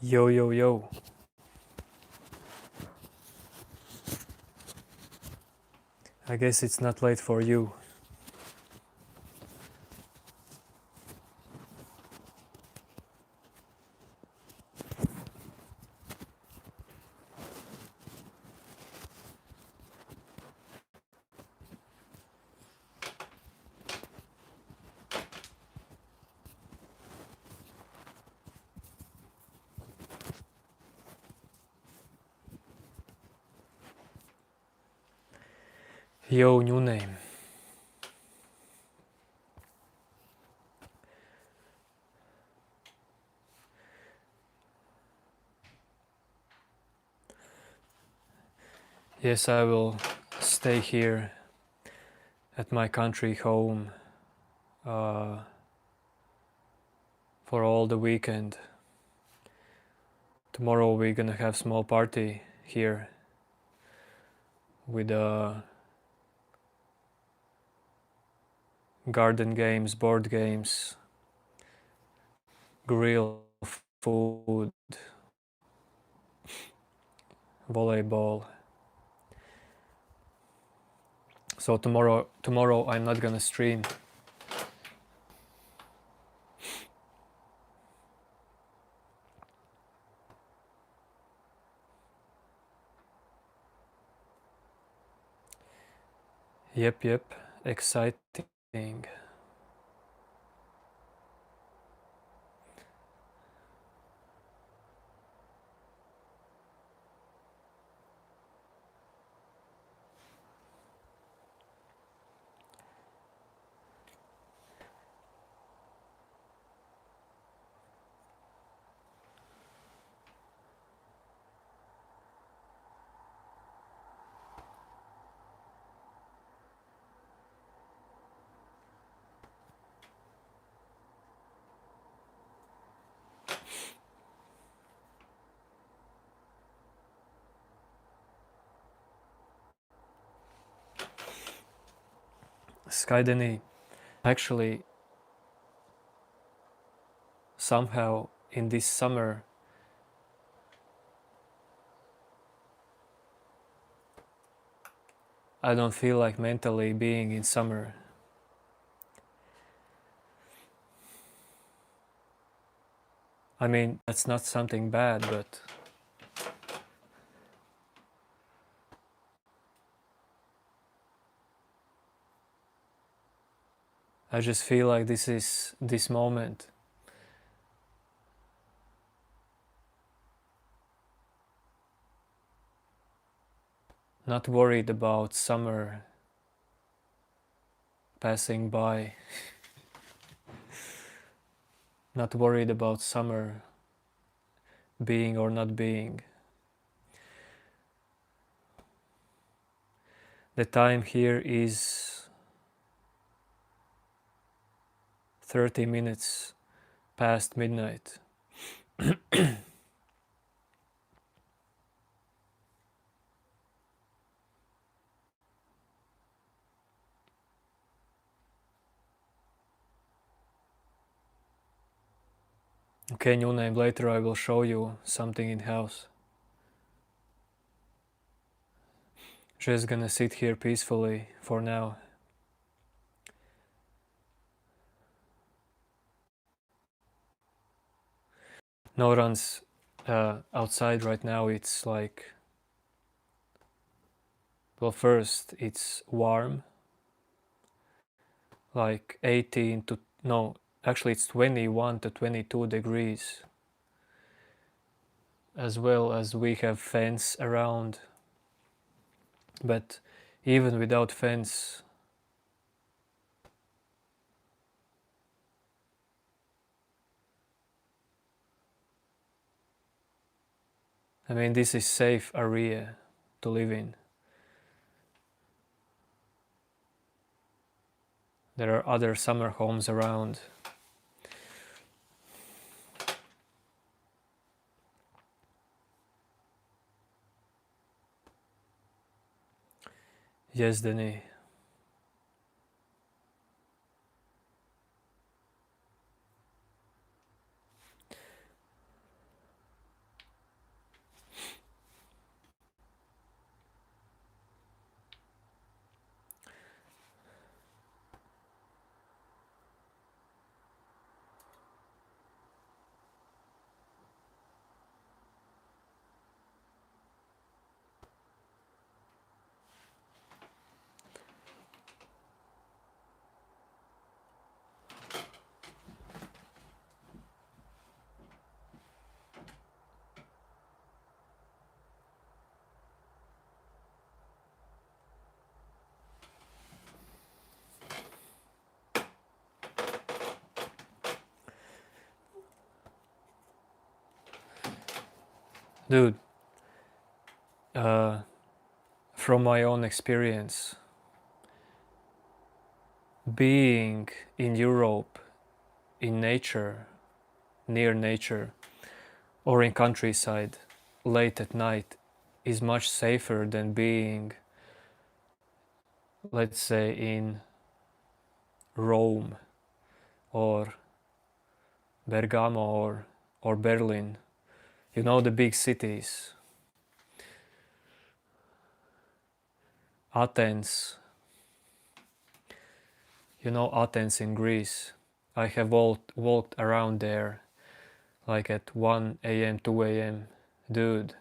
Yo, yo, yo. I guess it's not late for you. Yo, new name. Yes, I will stay here at my country home uh, for all the weekend. Tomorrow we're gonna have small party here with garden games, board games, grill food, volleyball. So tomorrow I'm not gonna stream. Yep, exciting. Skydeni, actually, somehow in this summer, I don't feel like mentally being in summer. I mean, that's not something bad, but I just feel like this is this moment. Not worried about summer passing by. Not worried about summer being or not being. The time here is 30 minutes past midnight. Okay, new name. Later I will show you something in house. Just gonna sit here peacefully for now. No runs outside right now. It's like, well, first it's warm, like 18 to, no, actually it's 21 to 22 degrees, as well as we have fence around, but even without fence, I mean, this is safe area to live in. There are other summer homes around. Yes, Denis. Dude, uh, from my own experience, being in Europe, in nature, near nature, or in countryside, late at night, is much safer than being, let's say, in Rome or Bergamo or Berlin. You know, the big cities. Athens. You know Athens in Greece. I have walked around there like at 1 a.m., 2 a.m. Dude,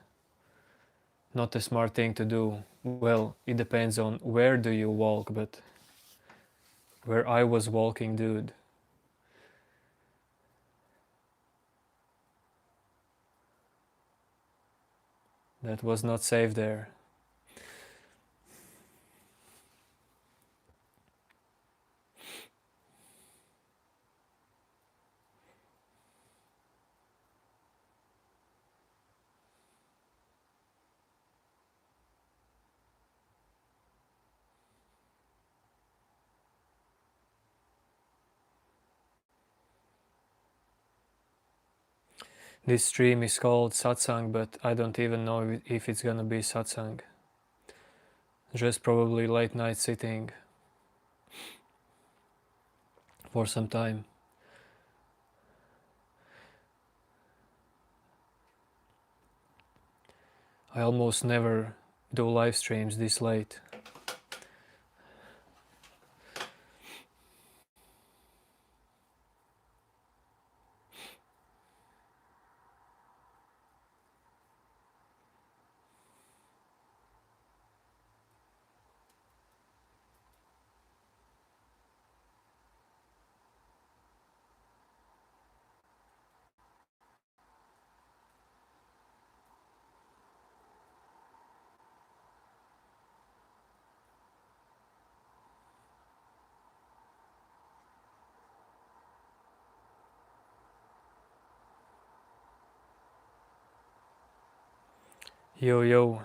not a smart thing to do. Well, it depends on where do you walk, but where I was walking, dude, that was not safe there. This stream is called satsang, but I don't even know if it's gonna be satsang. Just probably late night sitting for some time. I almost never do live streams this late. Yo yo,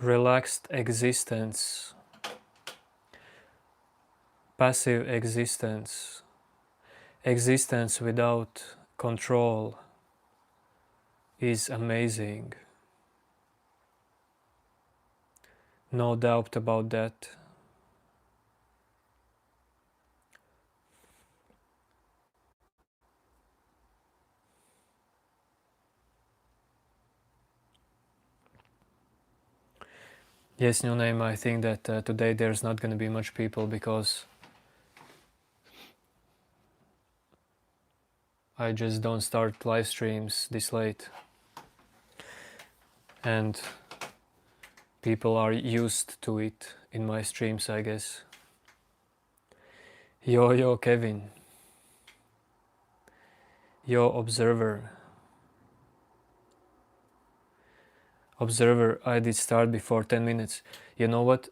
relaxed existence, passive existence, existence without control is amazing. No doubt about that. Yes, new name. I think that today there's not going to be much people because I just don't start live streams this late. And people are used to it in my streams, I guess. Yo, yo, Kevin. Yo, Observer. Observer, I did start before 10 minutes. You know what?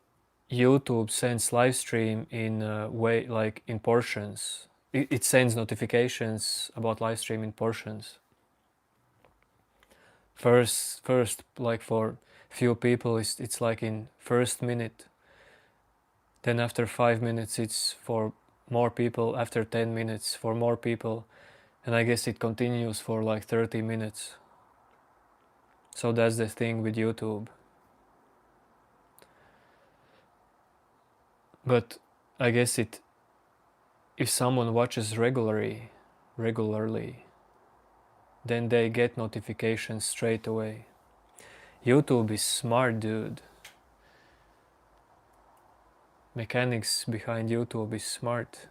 YouTube sends live stream in way like in portions. It sends notifications about live stream in portions. First, like for few people, it's like in first minute. Then after 5 minutes, it's for more people. After 10 minutes, for more people, and I guess it continues for like 30 minutes. So that's the thing with YouTube. But I guess it if someone watches regularly, then they get notifications straight away. YouTube is smart, dude. Mechanics behind YouTube is smart.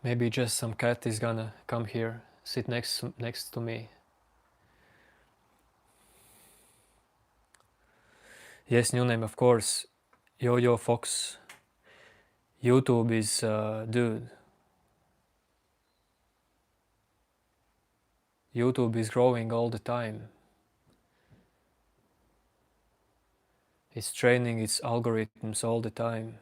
Maybe just some cat is gonna come here, sit next to me. Yes, new name, of course. Yo-Yo Fox. YouTube is, dude. YouTube is growing all the time. It's training its algorithms all the time.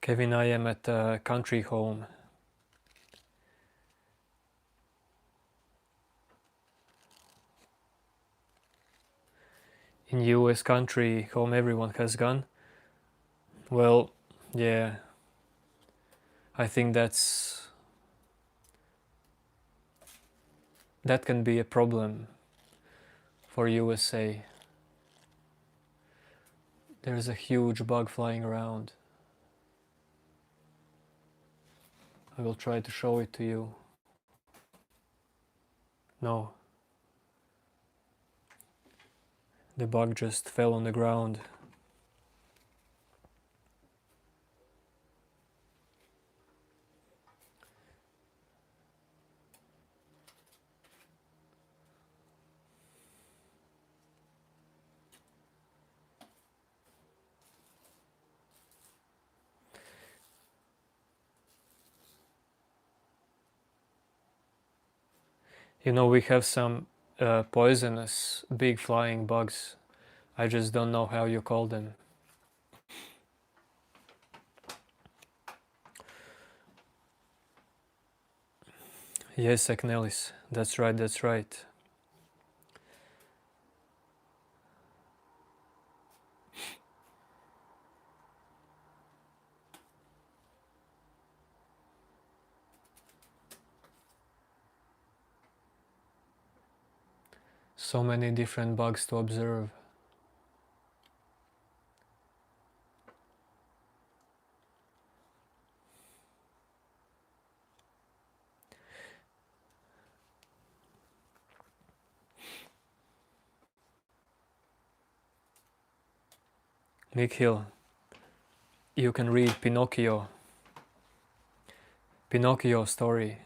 Kevin, I am at a country home. In US country home everyone has gone. Well, yeah, I think that can be a problem for USA. There's a huge bug flying around. I will try to show it to you. No. The bug just fell on the ground. You know, we have some poisonous big flying bugs. I just don't know how you call them. Yes, Acnelis. That's right, that's right. So many different bugs to observe. Nikhil, you can read Pinocchio story.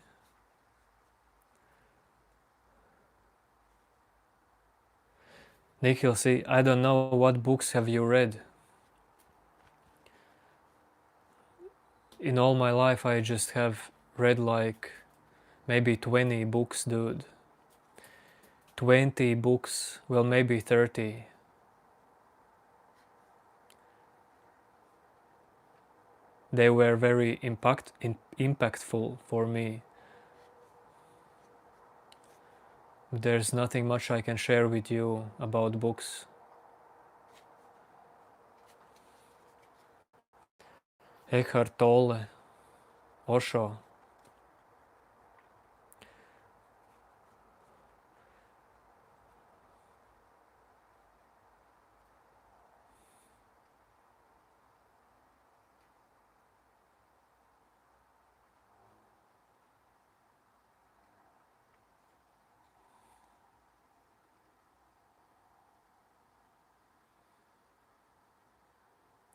Nikhil, see, I don't know what books have you read. In all my life I just have read like maybe 20 books, dude. 20 books, well maybe 30. They were very impactful for me. There's nothing much I can share with you about books. Eckhart Tolle, Osho.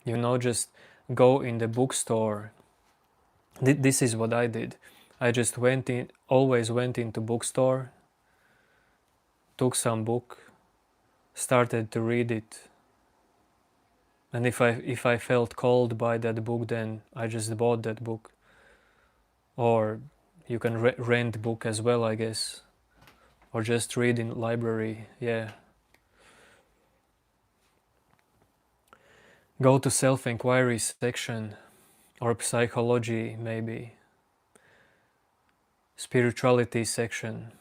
You know, just go in the bookstore. This is what I did. I just always went into bookstore, took some book, started to read it. And if I felt called by that book, then I just bought that book. Or you can rent book as well, I guess. Or just read in library, yeah. Go to self-inquiry section, or psychology maybe. Spirituality section.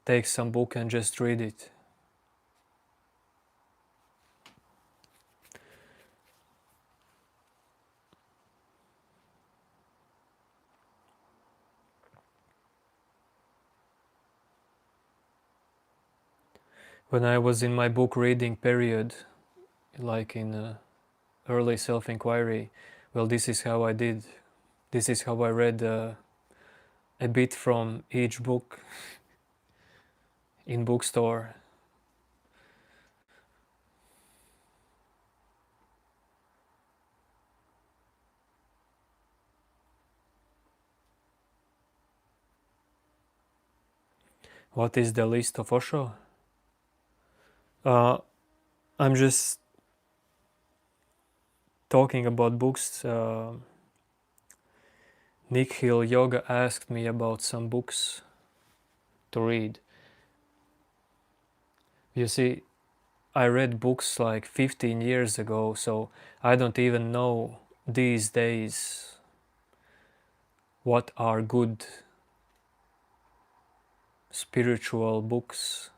Take some book and just read it. When I was in my book reading period, like in early self-inquiry, well, this is how I did. This is how I read a bit from each book in bookstore. What is the list of Osho? I'm just talking about books. Nikhil Yoga asked me about some books to read. You see, I read books like 15 years ago, so I don't even know these days what are good spiritual books.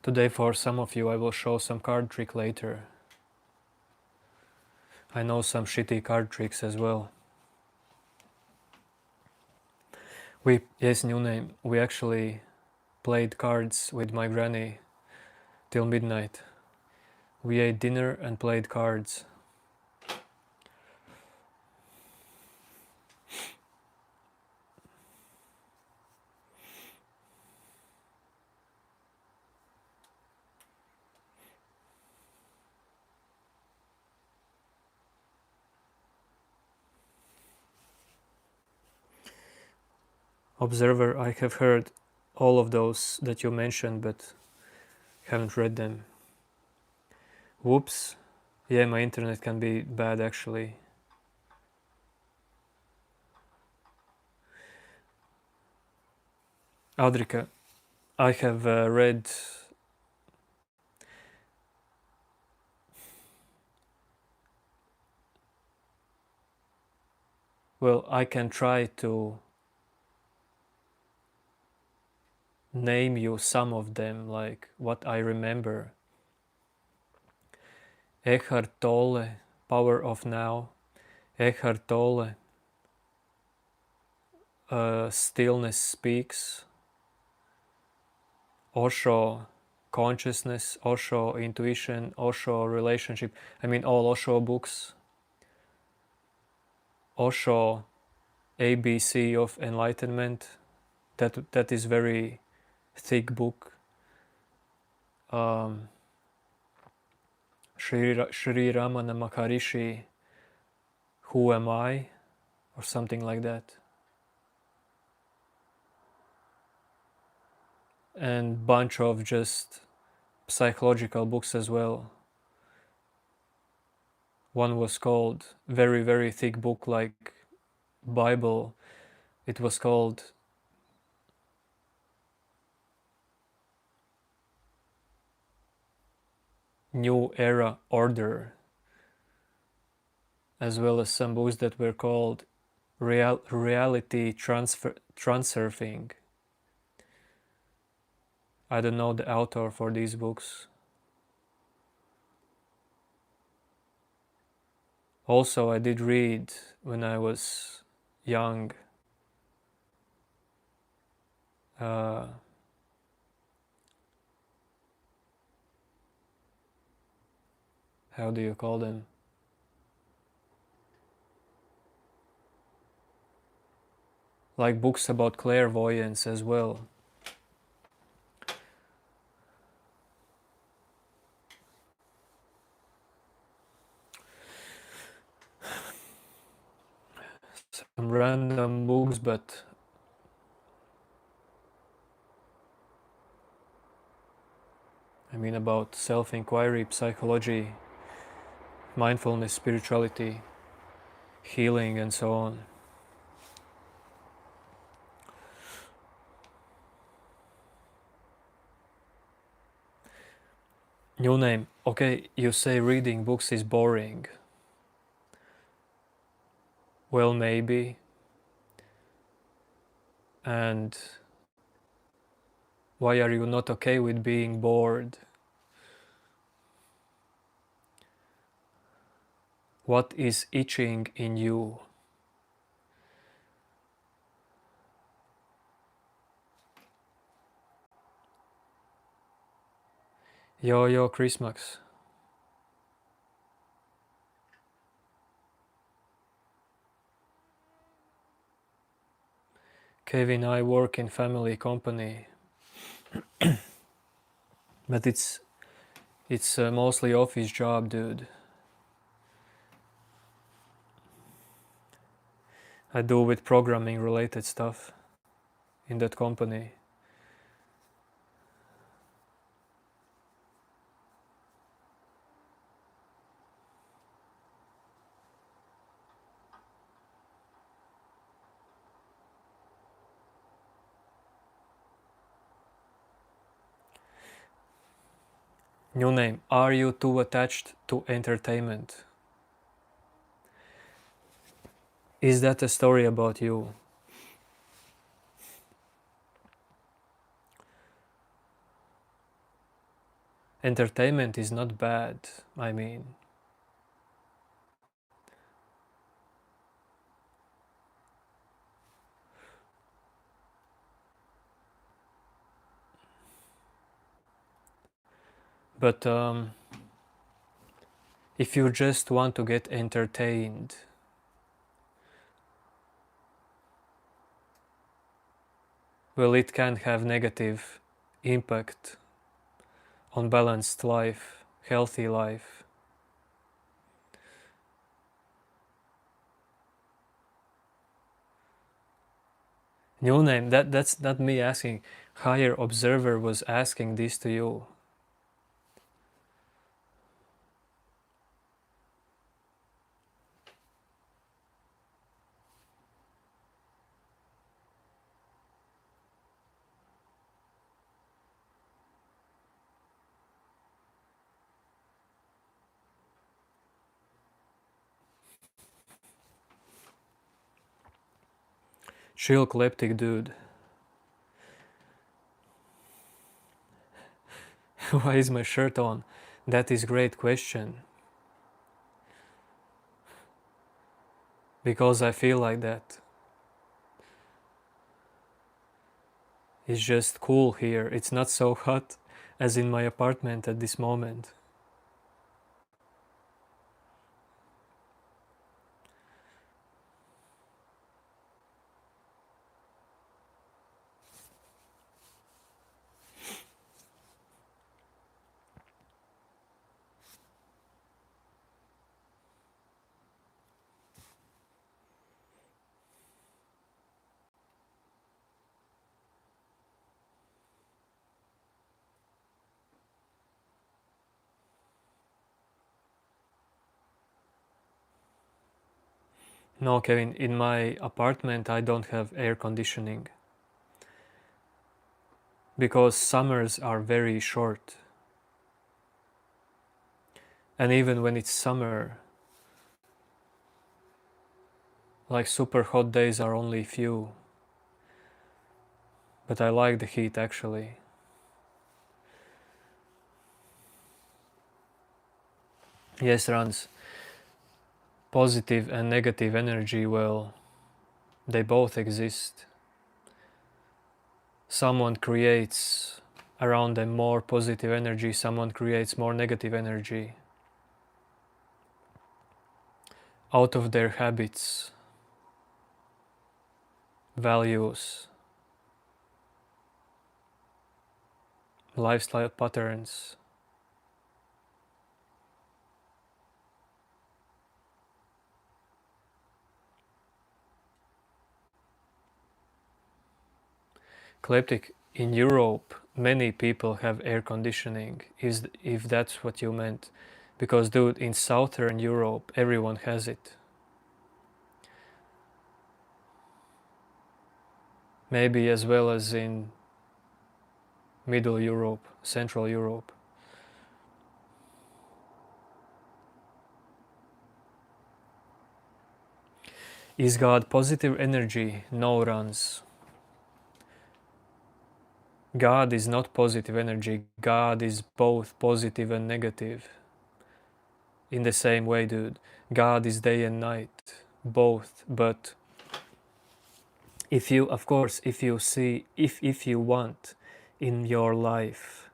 Today for some of you I will show some card trick later. I know some shitty card tricks as well. Yes, new name. We actually played cards with my granny till midnight. We ate dinner and played cards. Observer, I have heard all of those that you mentioned, but haven't read them. Whoops. Yeah, my internet can be bad actually. Audrika, I have read well, I can try to name you some of them, like what I remember. Eckhart Tolle, Power of Now. Eckhart Tolle, Stillness Speaks. Osho, Consciousness. Osho, Intuition. Osho, Relationship. I mean, all Osho books. Osho, ABC of Enlightenment. That is very thick book. Sri Ramana Maharishi, Who Am I? Or something like that. And bunch of just psychological books as well. One was called, very, very thick book like Bible. It was called New Era Order, as well as some books that were called Reality Transurfing. I don't know the author for these books. Also, I did read when I was young how do you call them? Like books about clairvoyance as well. Some random books, but I mean about self-inquiry, psychology, mindfulness, spirituality, healing, and so on. New name. Okay, you say reading books is boring. Well, maybe. And why are you not okay with being bored? What is itching in you? Yo, Chris Max. Kevin, I work in family company, but it's mostly office job, dude. I do with programming related stuff in that company. New name. Are you too attached to entertainment? Is that a story about you? Entertainment is not bad, I mean. But if you just want to get entertained, well, it can have negative impact on balanced life, healthy life. New name, that's not me asking. Higher observer was asking this to you. Chill kleptic dude. Why is my shirt on? That is great question. Because I feel like that. It's just cool here. It's not so hot as in my apartment at this moment. No, Kevin, in my apartment I don't have air conditioning. Because summers are very short. And even when it's summer, like super hot days are only few. But I like the heat actually. Yes, Rans. Positive and negative energy, well, they both exist. Someone creates around them more positive energy, someone creates more negative energy out of their habits, values, lifestyle patterns. Kleptic, in Europe, many people have air conditioning, if that's what you meant. Because, dude, in Southern Europe, everyone has it. Maybe as well as in Middle Europe, Central Europe. Is God positive energy? No, Runs. God is not positive energy. God is both positive and negative. In the same way, dude. God is day and night, both. But if you, of course, if you see, if you want in your life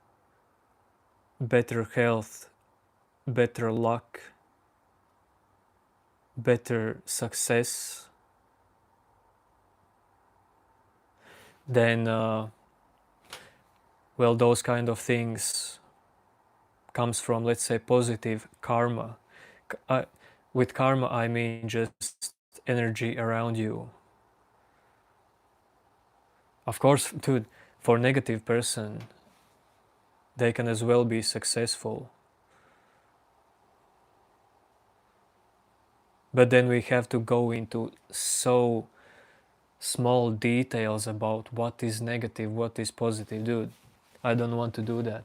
better health, better luck, better success, then, well, those kind of things comes from, let's say, positive karma. I, with karma, I mean just energy around you. Of course, dude, for negative person, they can as well be successful. But then we have to go into so small details about what is negative, what is positive. Dude, I don't want to do that.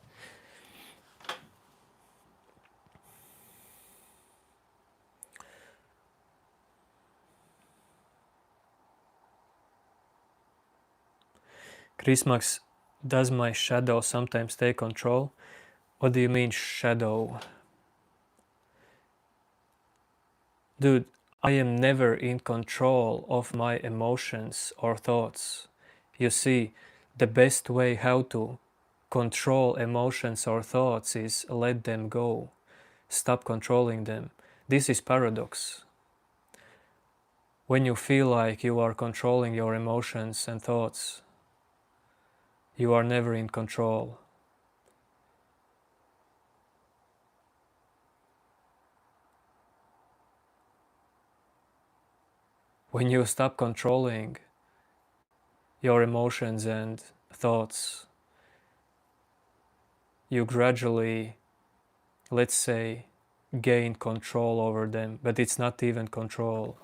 Chrismax, does my shadow sometimes take control? What do you mean shadow? Dude, I am never in control of my emotions or thoughts. You see, the best way how to control emotions or thoughts is let them go. Stop controlling them. This is paradox. When you feel like you are controlling your emotions and thoughts, you are never in control. When you stop controlling your emotions and thoughts, you gradually, let's say, gain control over them, but it's not even control.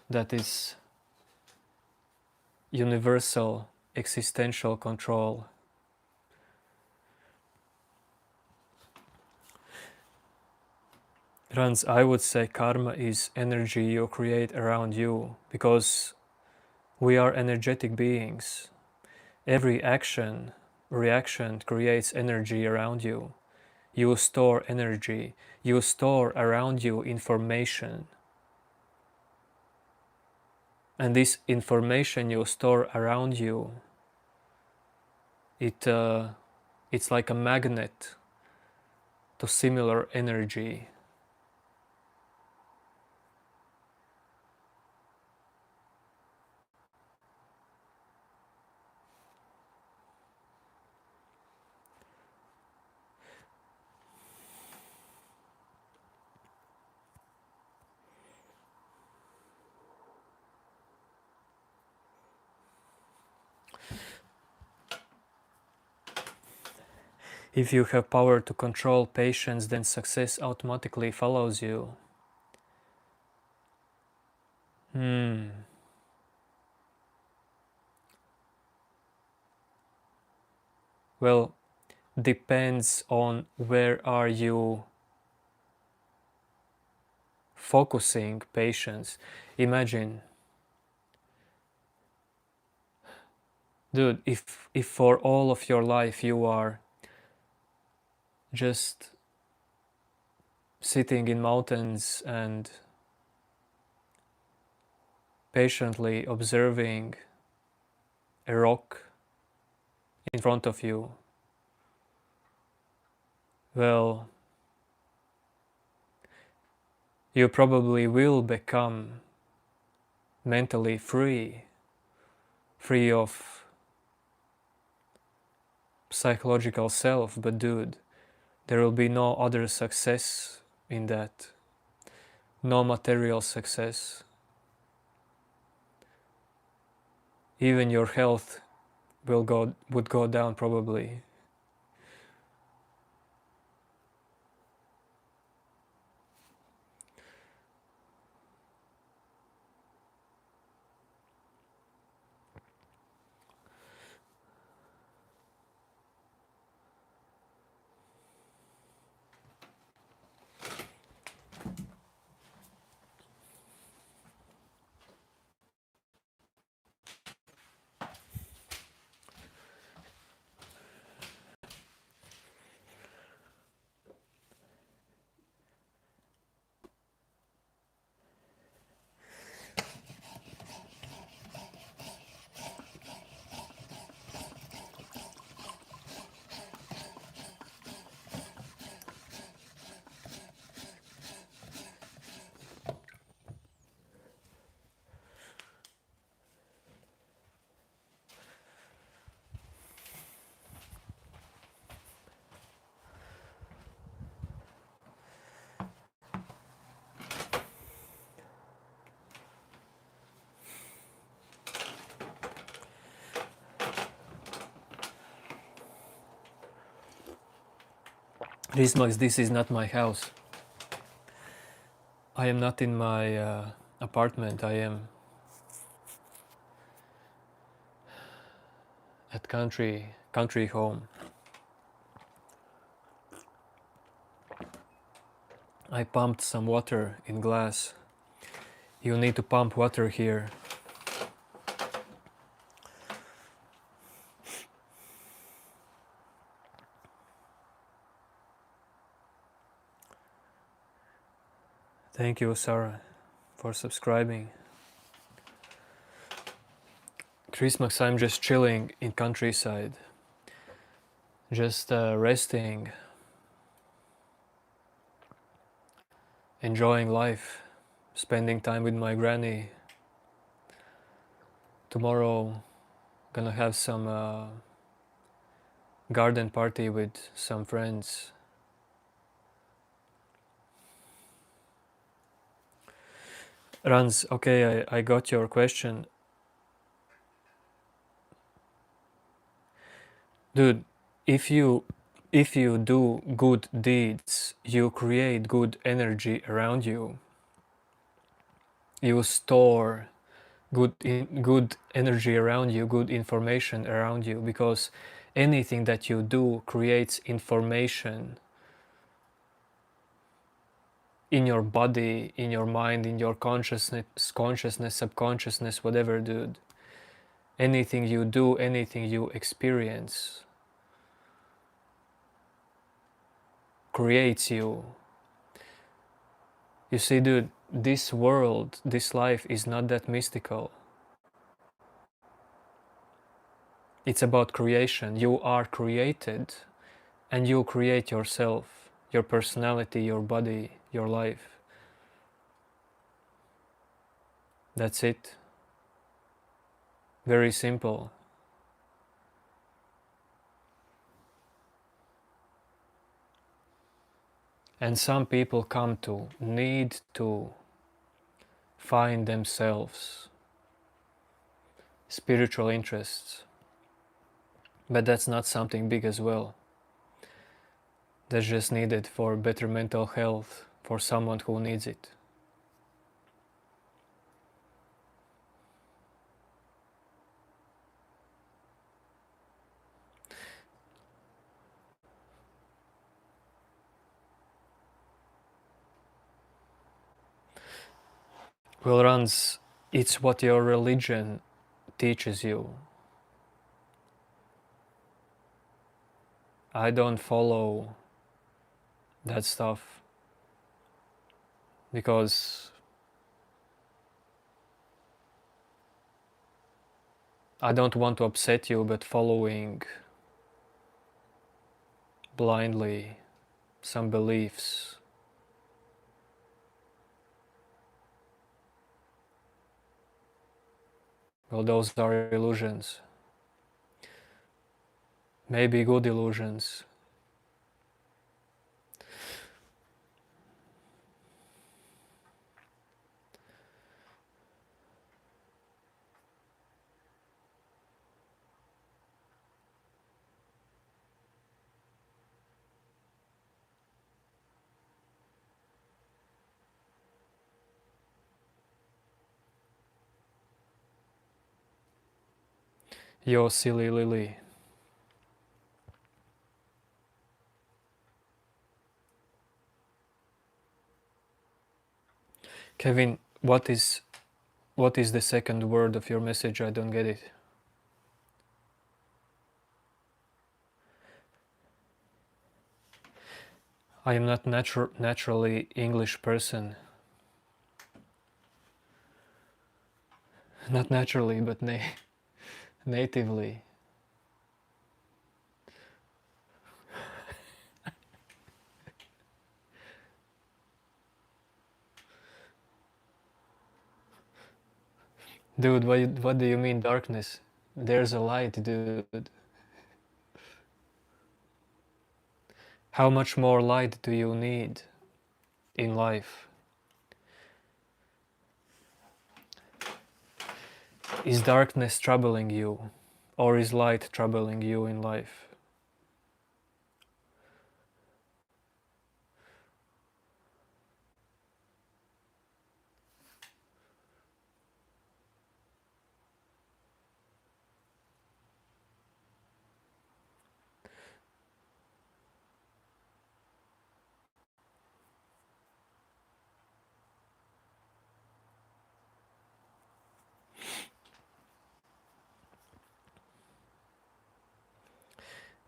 That is universal existential control. Rans, I would say karma is energy you create around you, because we are energetic beings. Every action, reaction creates energy around you. You store energy. You store around you information. And this information you store around you, it's like a magnet to similar energy. If you have power to control patience, then success automatically follows you. Well, depends on where are you focusing patience. Imagine, dude, if for all of your life you are just sitting in mountains and patiently observing a rock in front of you, well, you probably will become mentally free, free of psychological self, but dude, there will be no other success in that, no material success. Even your health would go down probably. Christmas, this is not my house. I am not in my apartment. I am at country home. I pumped some water in glass. You need to pump water here. Thank you, Sarah, for subscribing. Christmas, I'm just chilling in countryside, just resting, enjoying life, spending time with my granny. Tomorrow, gonna have some garden party with some friends. Rans, okay, I got your question. Dude, if you do good deeds, you create good energy around you. You store good energy around you, good information around you, because anything that you do creates information in your body, in your mind, in your consciousness, subconsciousness, whatever, dude. Anything you do, anything you experience creates you. You see, dude, this world, this life is not that mystical. It's about creation. You are created, and you create yourself, your personality, your body, your life. That's it. Very simple. And some people come to need to find themselves spiritual interests. But that's not something big as well. That's just needed for better mental health for someone who needs it. Well, Rans, it's what your religion teaches you. I don't follow that stuff because I don't want to upset you, but following blindly some beliefs, well, those are illusions. Maybe good illusions. Yo, silly Lily. Kevin, what is the second word of your message? I don't get it. I am not naturally English person. Not naturally, but natively. Dude, what do you mean darkness? There's a light, dude. How much more light do you need in life? Is darkness troubling you, or is light troubling you in life?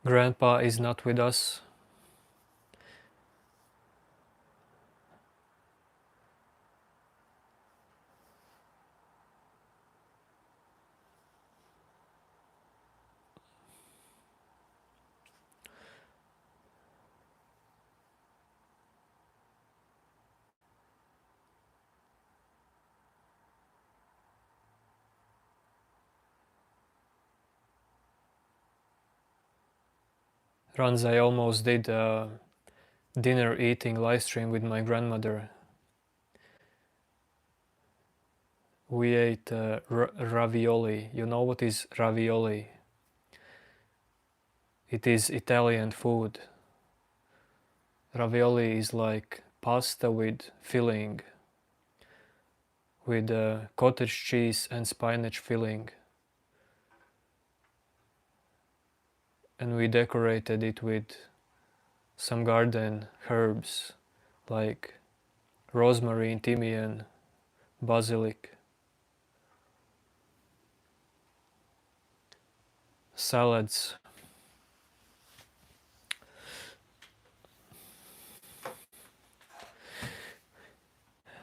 Grandpa is not with us. Runs, I almost did a dinner eating live stream with my grandmother. We ate ravioli. You know what is ravioli? It is Italian food. Ravioli is like pasta with filling, with cottage cheese and spinach filling. And we decorated it with some garden herbs like rosemary, thymian, basilic, salads.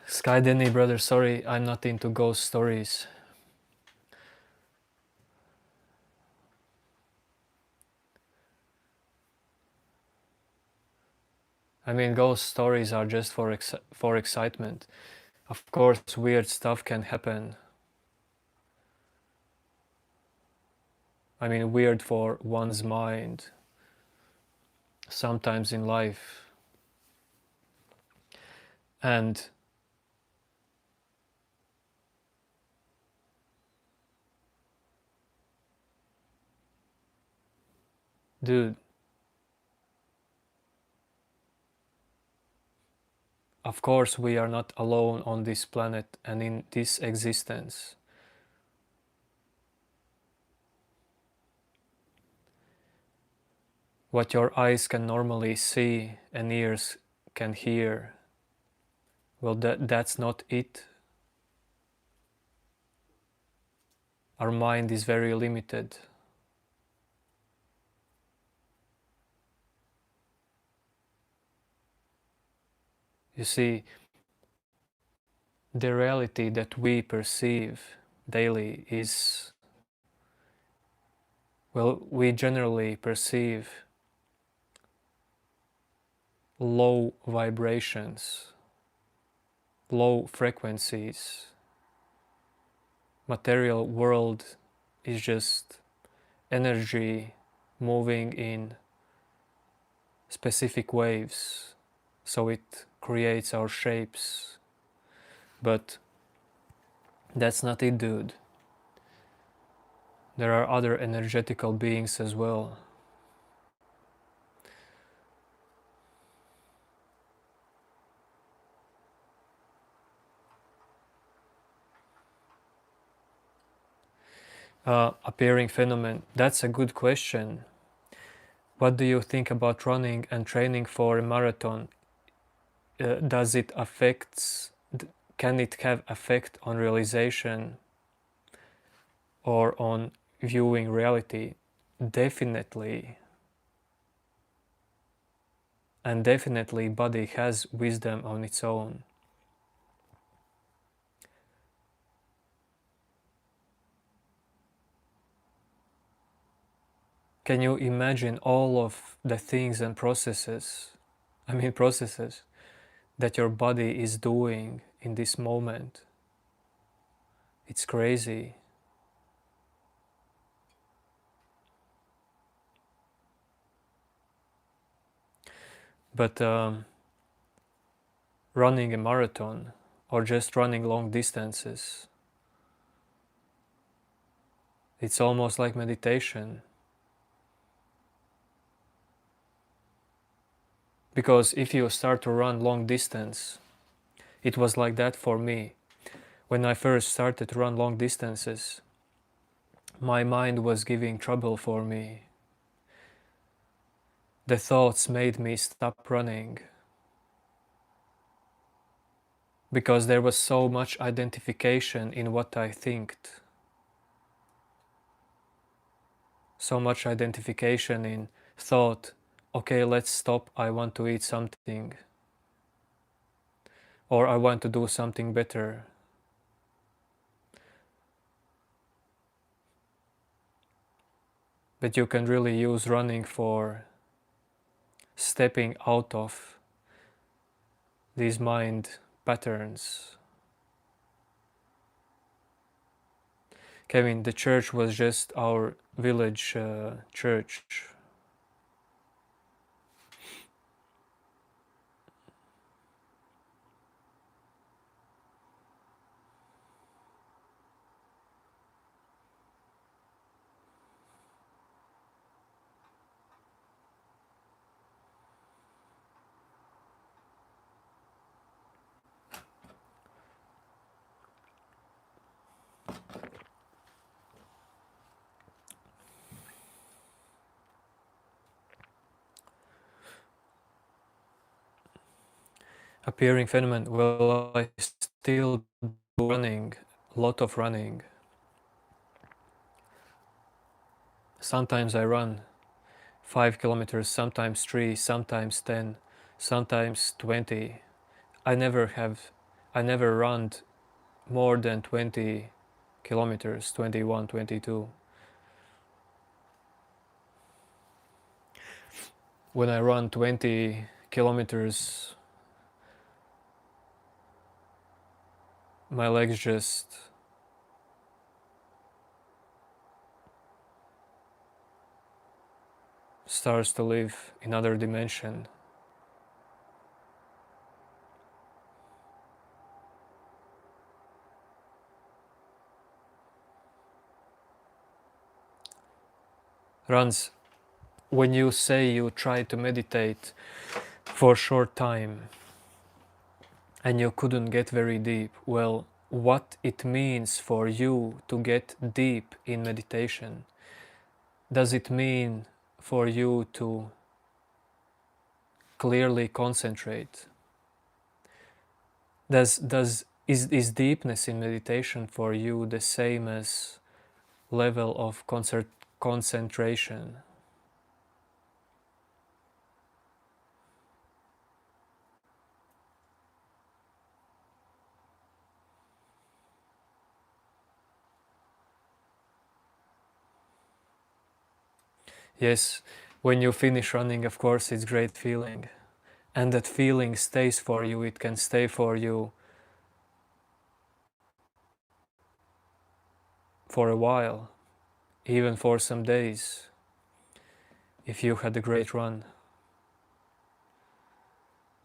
Sky Denny, brother, sorry, I'm not into ghost stories. I mean, ghost stories are just for excitement. Of course, weird stuff can happen. I mean, weird for one's mind, sometimes in life. And dude, of course we are not alone on this planet and in this existence. What your eyes can normally see and ears can hear, well, that's not it. Our mind is very limited. You see, the reality that we perceive daily is, well, we generally perceive low vibrations, low frequencies. Material world is just energy moving in specific waves, so it creates our shapes. But that's not it, dude. There are other energetical beings as well. Appearing phenomenon, that's a good question. What do you think about running and training for a marathon? Does it affect, can it have effect on realization or on viewing reality? Definitely. And definitely body has wisdom on its own. Can you imagine all of the things and processes, processes that your body is doing in this moment? It's crazy. But running a marathon or just running long distances, it's almost like meditation. Because if you start to run long distance, it was like that for me. When I first started to run long distances, my mind was giving trouble for me. The thoughts made me stop running. Because there was so much identification in what I thinked. So much identification in thought, okay, let's stop, I want to eat something, or I want to do something better. But you can really use running for stepping out of these mind patterns. Kevin, the church was just our village church. Appearing phenomenon, well, I still do running, a lot of running. Sometimes I run 5 kilometers, sometimes 3, sometimes 10, sometimes 20. I never run more than 20 kilometers, 21, 22. When I run 20 kilometers, my legs just starts to live in another dimension. Runs, when you say you try to meditate for a short time and you couldn't get very deep, well, what it means for you to get deep in meditation? Does it mean for you to clearly concentrate? Is deepness in meditation for you the same as level of concentration? Yes, when you finish running, of course, it's great feeling. And that feeling stays for you. It can stay for you for a while, even for some days, if you had a great run.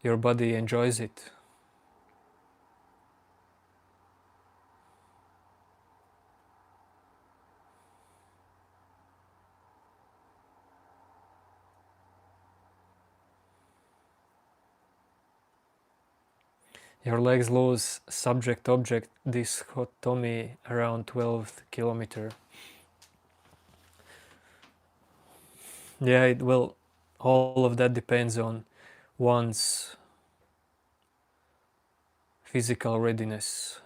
Your body enjoys it. Your legs lose subject-object dichotomy around 12th kilometer. Yeah, it will. All of that depends on one's physical readiness.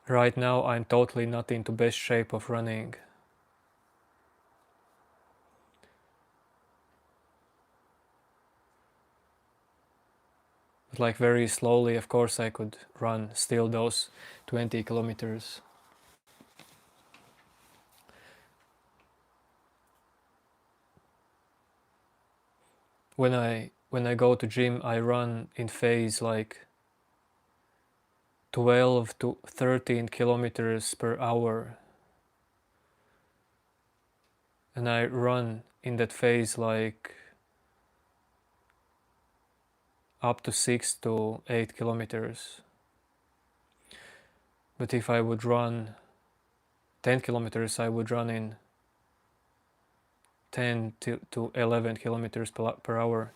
Right now, I'm totally not into best shape of running. But like very slowly, of course, I could run still those 20 kilometers. When I go to gym, I run in phase like 12 to 13 kilometers per hour. And I run in that phase like up to 6 to 8 kilometers. But if I would run 10 kilometers, I would run in 10 to 11 kilometers per hour.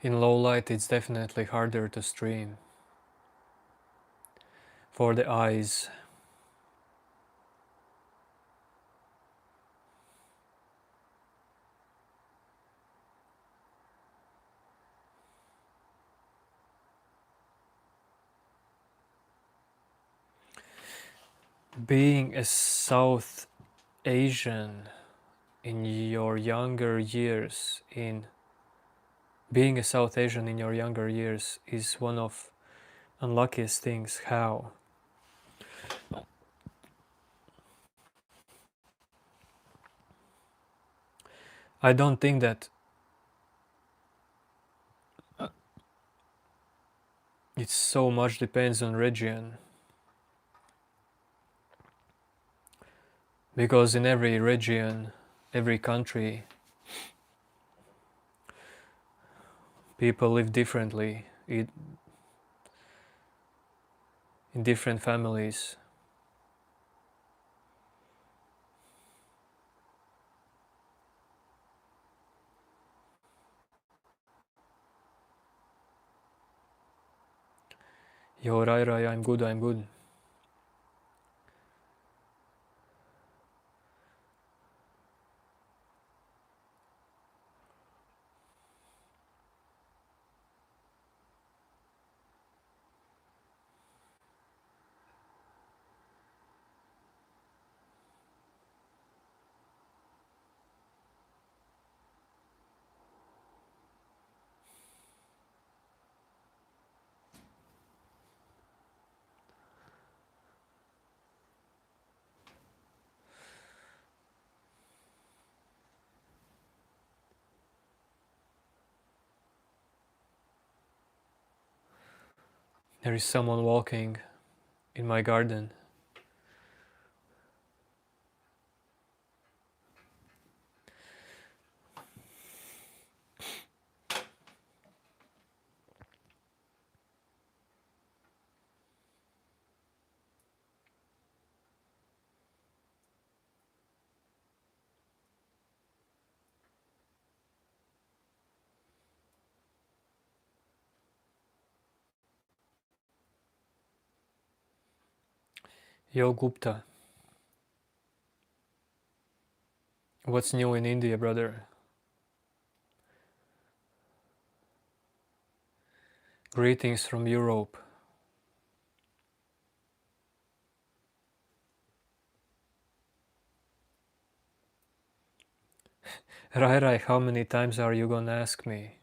In low light it's definitely harder to stream for the eyes. Being a South Asian in your younger years, in being a South Asian in your younger years is one of unluckiest things. How? I don't think that it so much depends on region, because in every region, every country, people live differently in different families. Yo, Rai Rai, I'm good, I'm good. There is someone walking in my garden. Yo, Gupta, what's new in India, brother? Greetings from Europe. Rai Rai, how many times are you gonna ask me?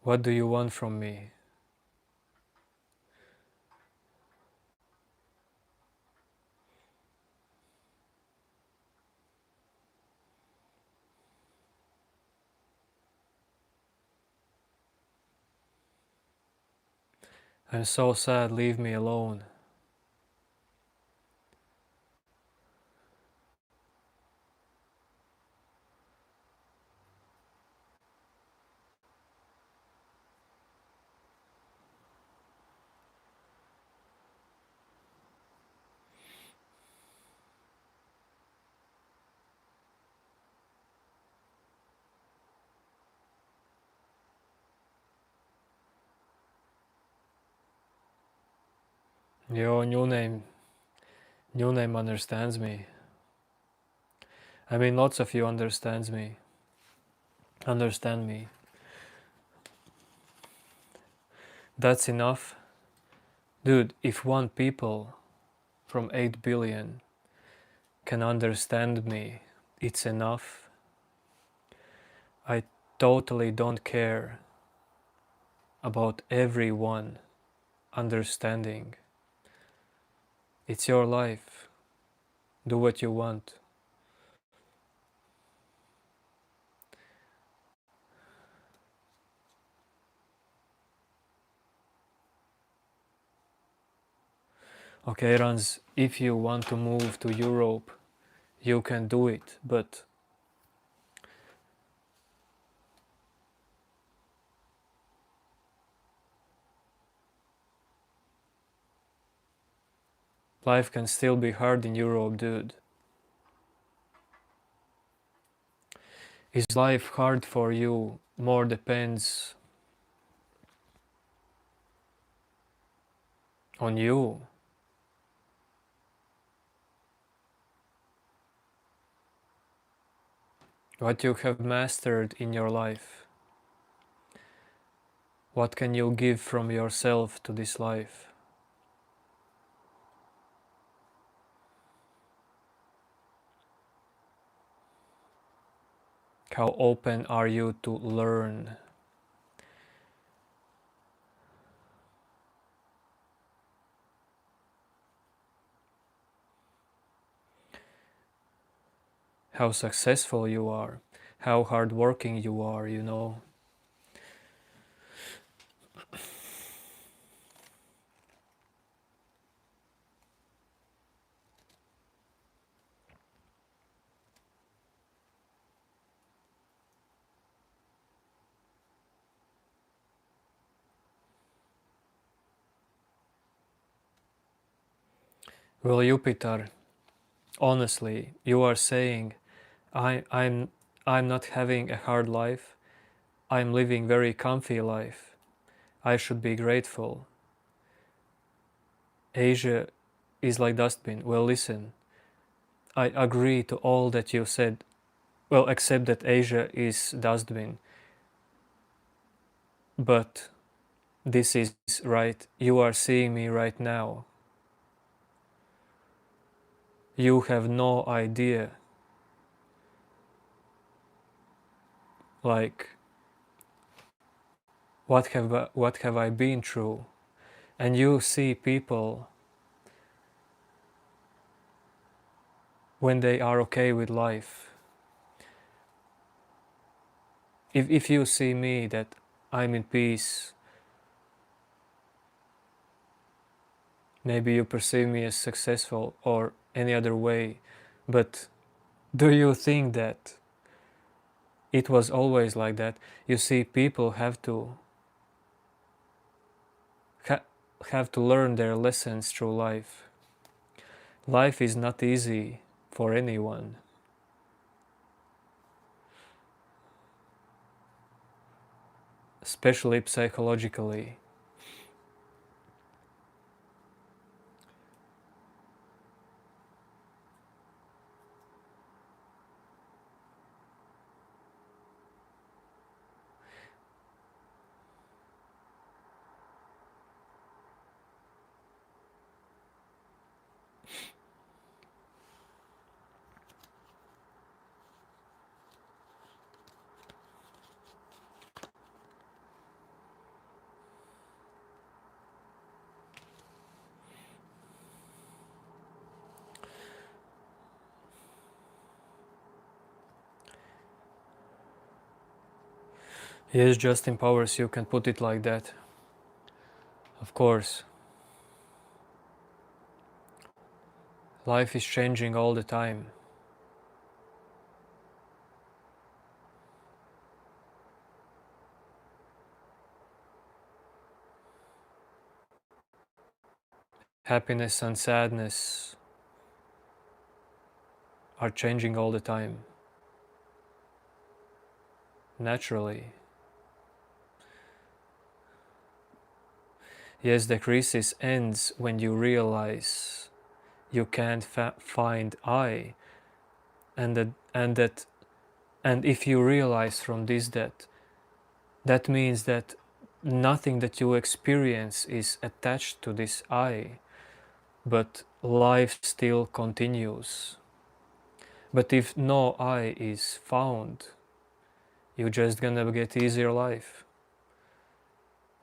What do you want from me? I'm so sad, leave me alone. Yo, new name understands me. I mean, lots of you understand me. That's enough. Dude, if one people from 8 billion can understand me, it's enough. I totally don't care about everyone understanding. It's your life. Do what you want. Okay, Rans, if you want to move to Europe, you can do it, but life can still be hard in Europe, dude. Is life hard for you? More depends on you. What you have mastered in your life. What can you give from yourself to this life? How open are you to learn? How successful you are? How hardworking you are, you know? Well, Jupiter, honestly, you are saying, I'm not having a hard life. I'm living very comfy life. I should be grateful. Asia is like dustbin. Well, listen, I agree to all that you said. Well, except that Asia is dustbin. But this is right. You are seeing me right now. You have no idea, like, what have I been through? And you see people when they are okay with life. If you see me that I'm in peace, maybe you perceive me as successful or any other way, but do you think that it was always like that? You see, people ha- have to learn their lessons through life. Life is not easy for anyone, especially psychologically. Yes, just empowers you, can put it like that. Of course, life is changing all the time. Happiness and sadness are changing all the time, naturally. Yes, the crisis ends when you realize you can't find I, and if you realize from this that means that nothing that you experience is attached to this I, but life still continues. But if no I is found, you're just gonna get easier life.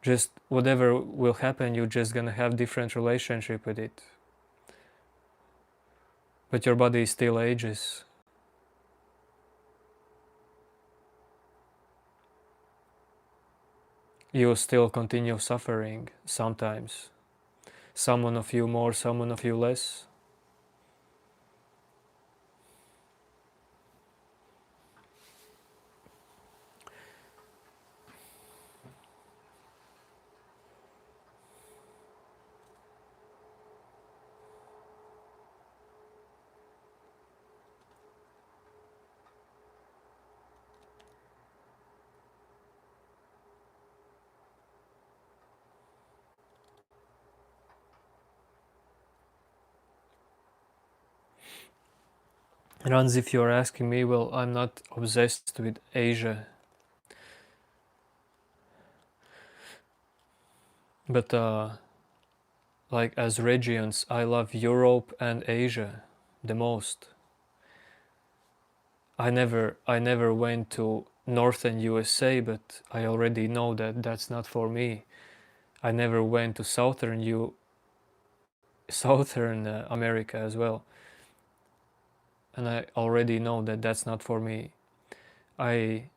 Just whatever will happen, you're just gonna have different relationship with it. But your body still ages. You still continue suffering sometimes. Someone of you more, someone of you less. Runs, if you're asking me, well, I'm not obsessed with Asia, but like as regions, I love Europe and Asia the most. I never went to northern USA, but I already know that that's not for me. I never went to southern America as well, and I already know that that's not for me. I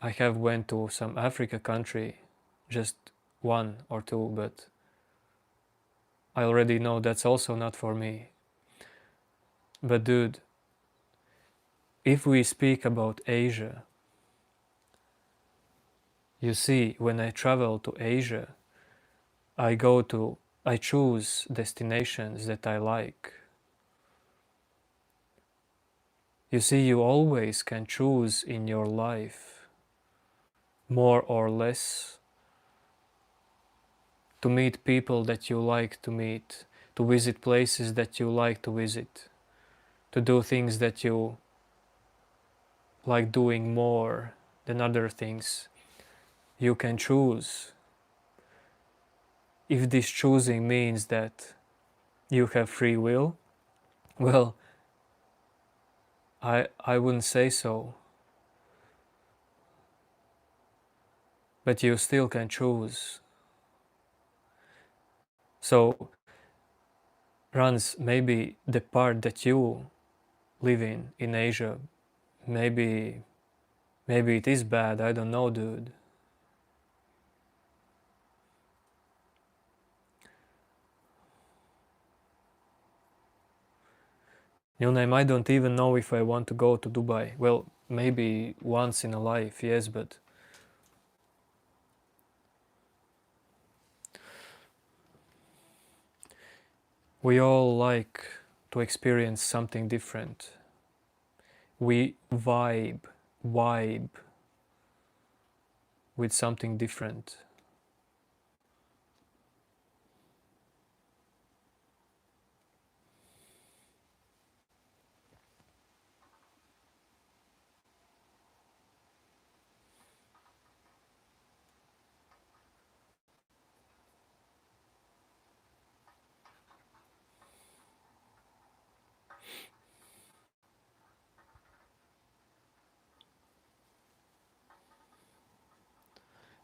I have went to some Africa country, just one or two, but I already know that's also not for me. But dude, if we speak about Asia, you see, when I travel to Asia, I go to I choose destinations that I like. You see, you always can choose in your life more or less to meet people that you like to meet, to visit places that you like to visit, to do things that you like doing more than other things. You can choose. If this choosing means that you have free will, well, I wouldn't say so, but you still can choose. So, Rans, maybe the part that you live in Asia, maybe maybe it is bad. I don't know, dude. Your name, I don't even know if I want to go to Dubai. Well, maybe once in a life, yes, but we all like to experience something different. We vibe with something different.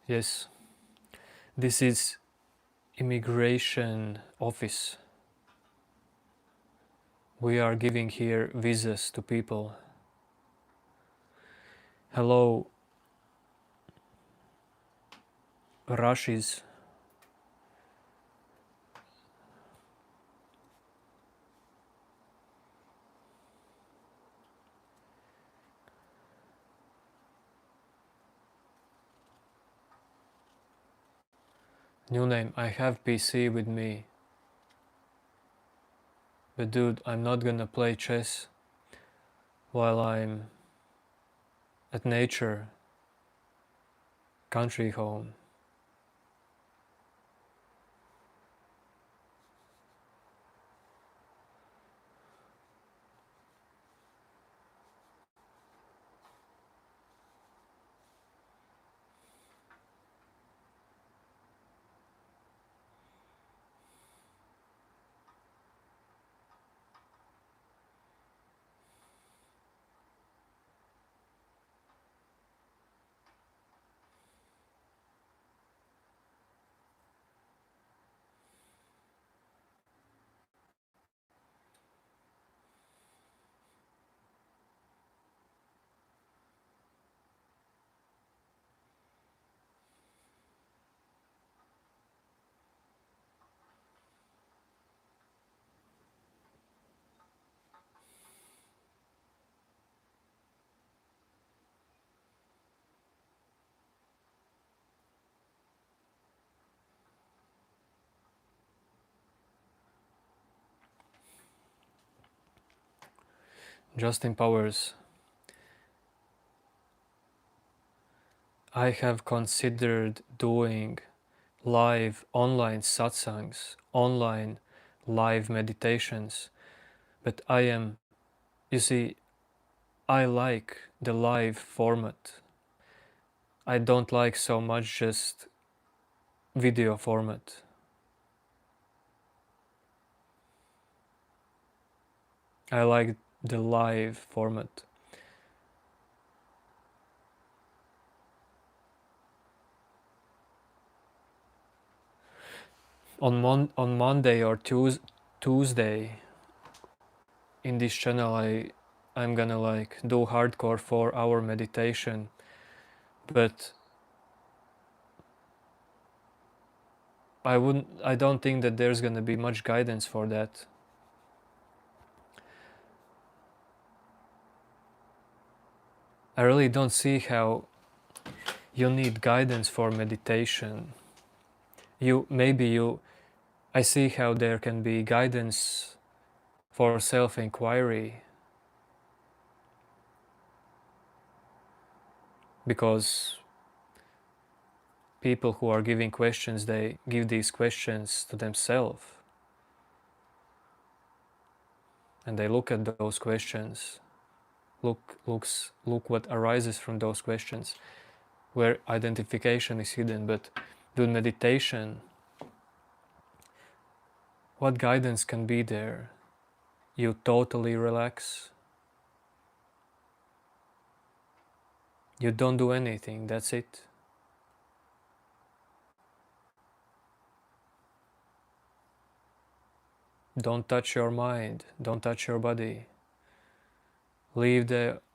Yes, this is immigration office. We are giving here visas to people. Hello, Rashis. New name, I have PC with me. But dude, I'm not gonna play chess while I'm at nature, country home. Justin Powers, I have considered doing live online satsangs, online live meditations, but you see, I like the live format. I don't like so much just video format. I like the live format. On Monday or Tuesday in this channel I'm gonna like do hardcore 4-hour meditation, but I don't think that there's gonna be much guidance for that. I really don't see how you need guidance for meditation. I see how there can be guidance for self-inquiry, because people who are giving questions, they give these questions to themselves and they look at those questions, look what arises from those questions, where identification is hidden. But doing meditation, what guidance can be there? You totally relax. You don't do anything, that's it. Don't touch your mind, don't touch your body. Leave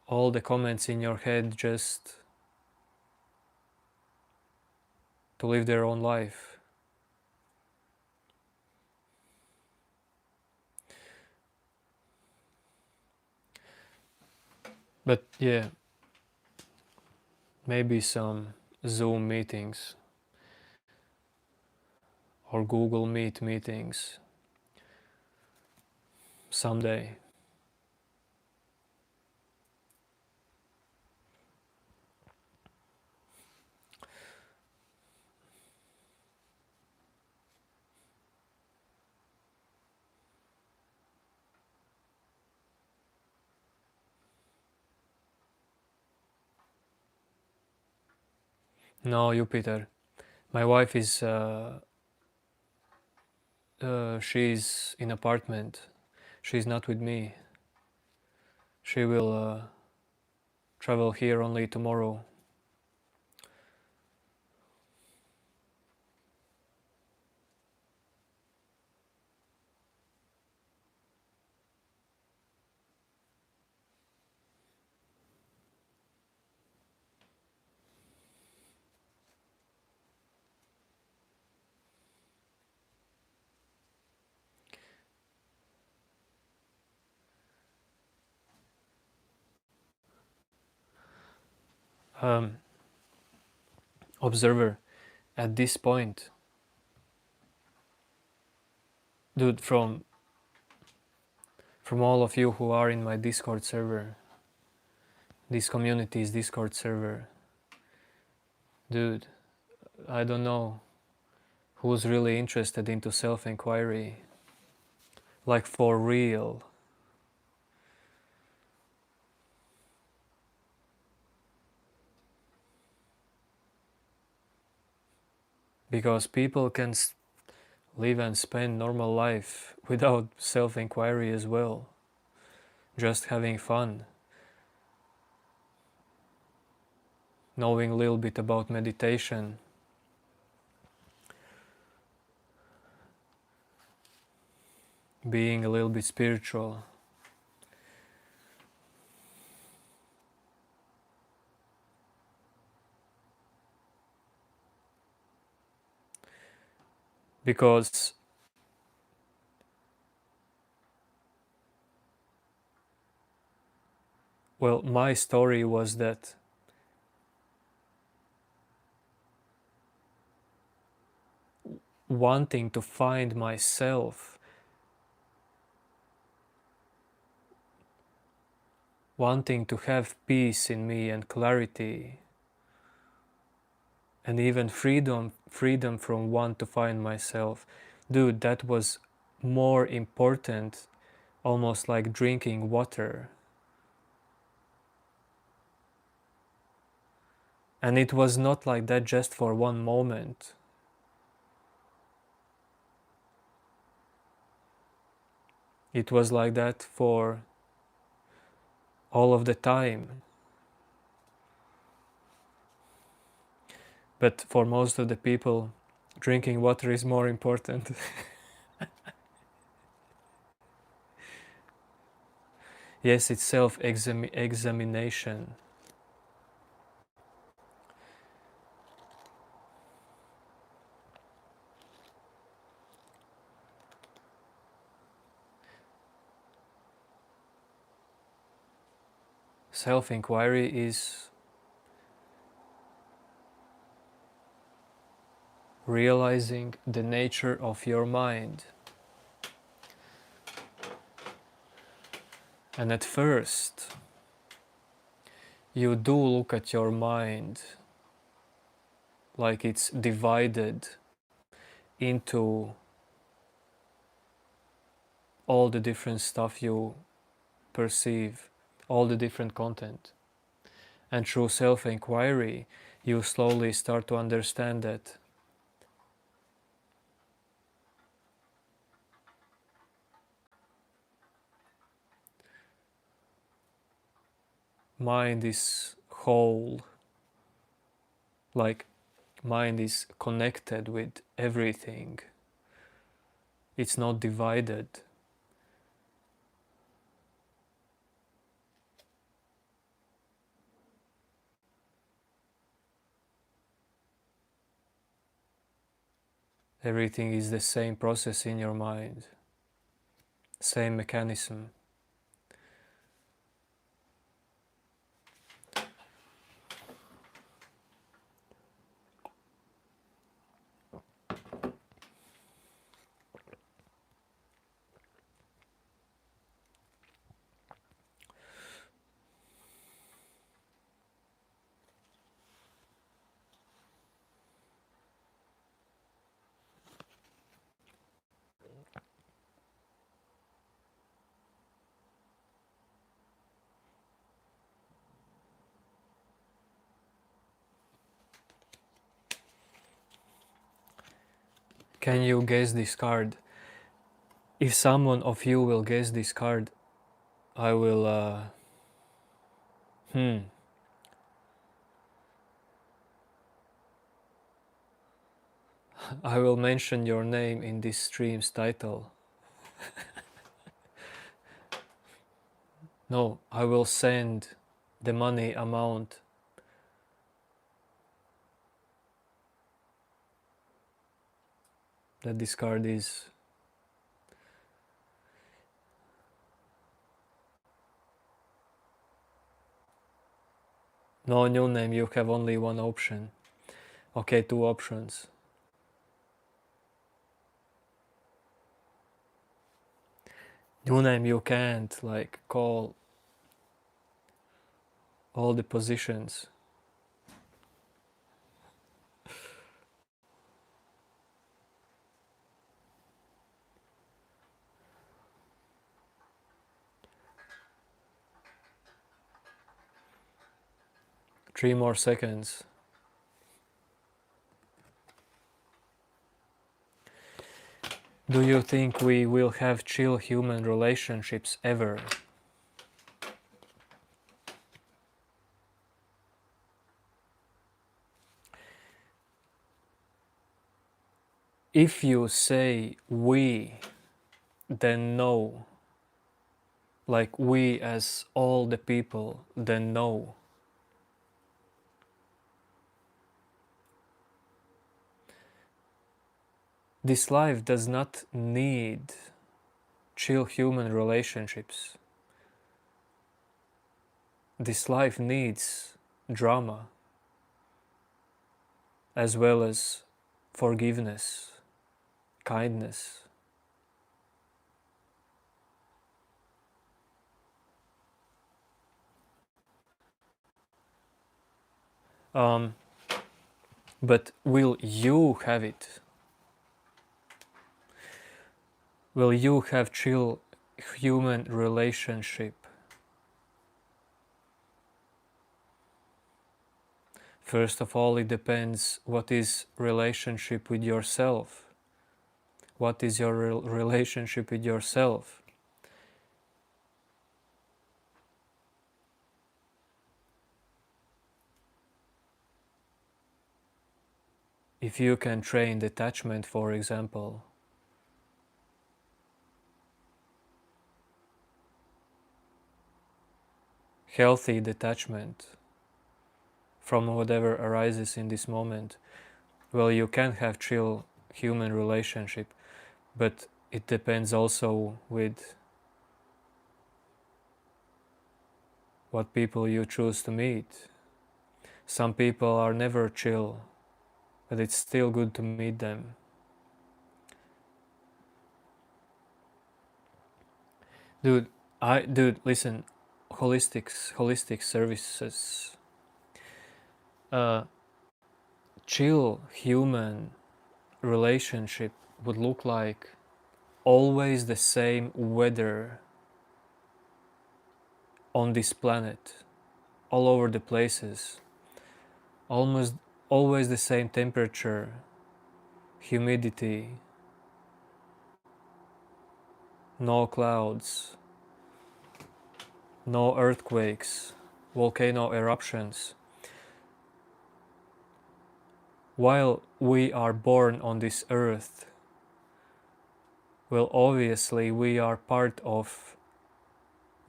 all the comments in your head just to live their own life. But yeah, maybe some Zoom meetings or Google Meet meetings someday. No, Jupiter. My wife is she's in apartment. She's not with me. She will travel here only tomorrow. Um, Observer, at this point, dude, from all of you who are in my Discord server, this community's Discord server, dude, I don't know who's really interested into self-inquiry, like for real. Because people can live and spend normal life without self-inquiry as well, just having fun, knowing a little bit about meditation, being a little bit spiritual. Because well, my story was that wanting to find myself, wanting to have peace in me and clarity, and even freedom from want to find myself, dude, that was more important, almost like drinking water. And it was not like that just for one moment. It was like that for all of the time. But for most of the people, drinking water is more important. Yes, it's self-examination. Self-inquiry is realizing the nature of your mind. And at first, you do look at your mind like it's divided into all the different stuff you perceive, all the different content. And through self-inquiry, you slowly start to understand that mind is whole, like mind is connected with everything. It's not divided. Everything is the same process in your mind, same mechanism. Can you guess this card? If someone of you will guess this card, I will I will mention your name in this stream's title. No, I will send the money amount that this card is. No new name, you have only one option. Okay, two options. New name, you can't like call all the positions. Three more seconds. Do you think we will have chill human relationships ever? If you say we, then no. Like we as all the people, then no. This life does not need chill human relationships. This life needs drama as well as forgiveness, kindness. But will you have it? Will you have chill human relationship? First of all, it depends what is relationship with yourself. What is your relationship with yourself? If you can train detachment, for example, healthy detachment from whatever arises in this moment, well, you can have chill human relationship, but it depends also with what people you choose to meet. Some people are never chill, but it's still good to meet them. Dude, listen, holistic services, uh, chill human relationship would look like always the same weather on this planet, all over the places, almost always the same temperature, humidity, no clouds, no earthquakes, volcano eruptions. While we are born on this earth, well, obviously we are part of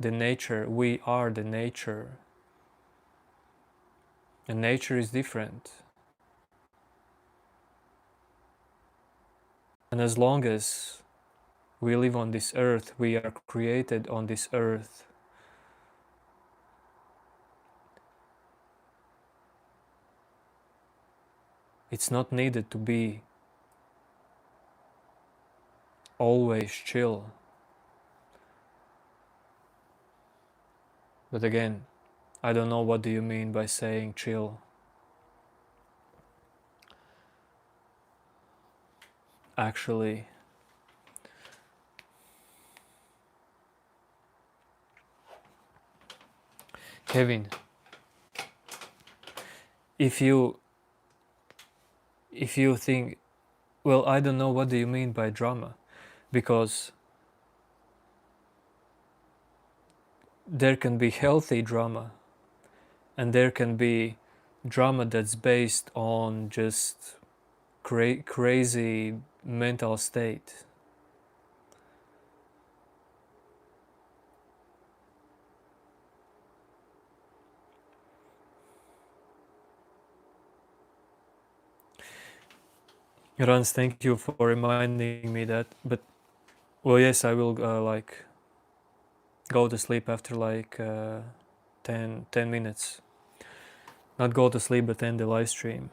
the nature, we are the nature, and nature is different. And as long as we live on this earth, we are created on this earth. It's not needed to be always chill. But again, I don't know what do you mean by saying chill. Actually, Kevin, if you think, well, I don't know what do you mean by drama, because there can be healthy drama and there can be drama that's based on just crazy mental state. Rans, thank you for reminding me that. But well, yes, I will like go to sleep after like 10 minutes. Not go to sleep, but end the live stream.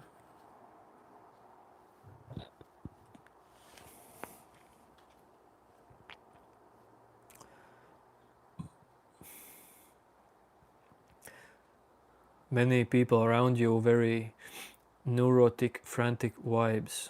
Many people around you very neurotic, frantic vibes.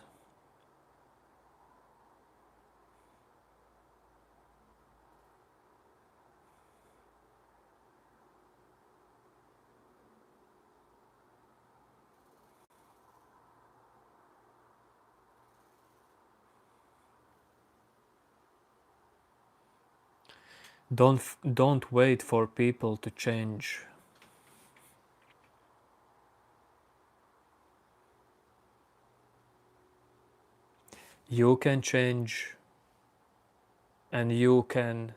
Don't wait for people to change. You can change, and you can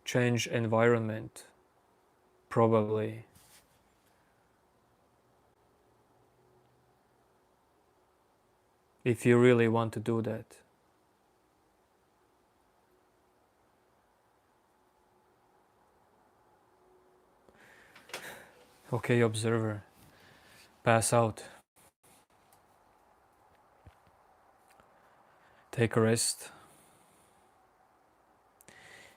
change environment, probably. If you really want to do that. Okay, observer, pass out. Take a rest.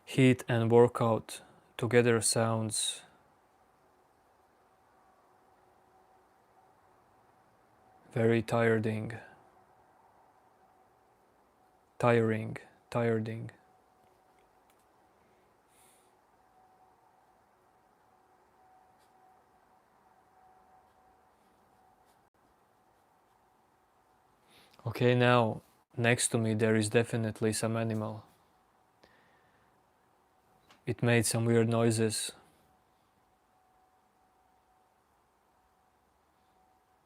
Heat and workout together sounds very tiring. Tiring. Okay, now next to me there is definitely some animal. It made some weird noises,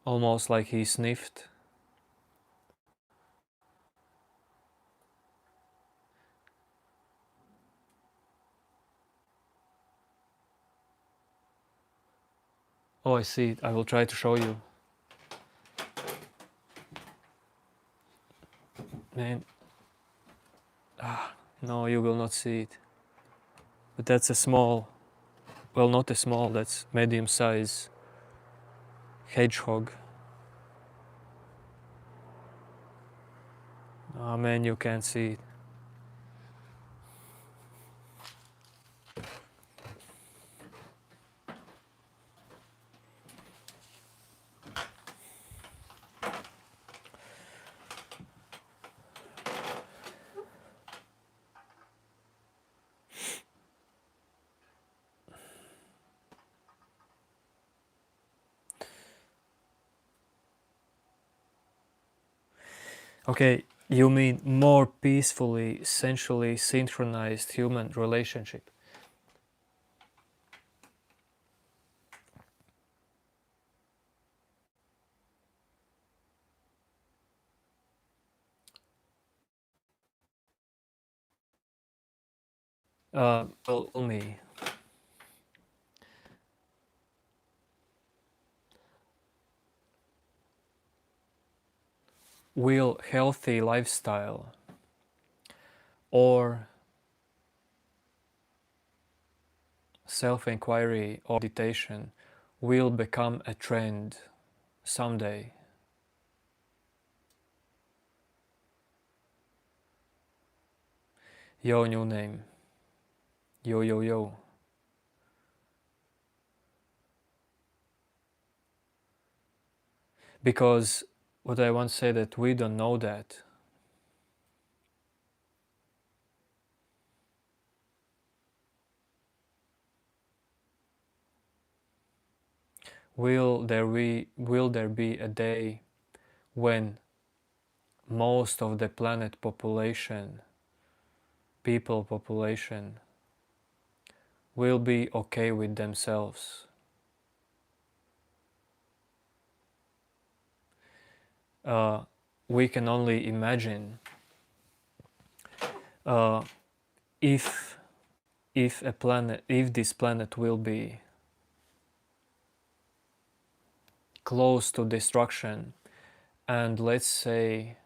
almost like he sniffed. Oh, I see it. I will try to show you. Man, no, you will not see it. But that's a small, well, not a small, that's medium size hedgehog. Oh man, you can't see it. Okay, you mean more peacefully, sensually synchronized human relationship? Well, me. Will healthy lifestyle or self-inquiry or meditation will become a trend someday? Yo, new name. Yo, yo, yo. Because what I once said that we don't know that. Will there be a day when most of the planet population, people population, will be okay with themselves? We can only imagine uh, if if this planet will be close to destruction, and let's say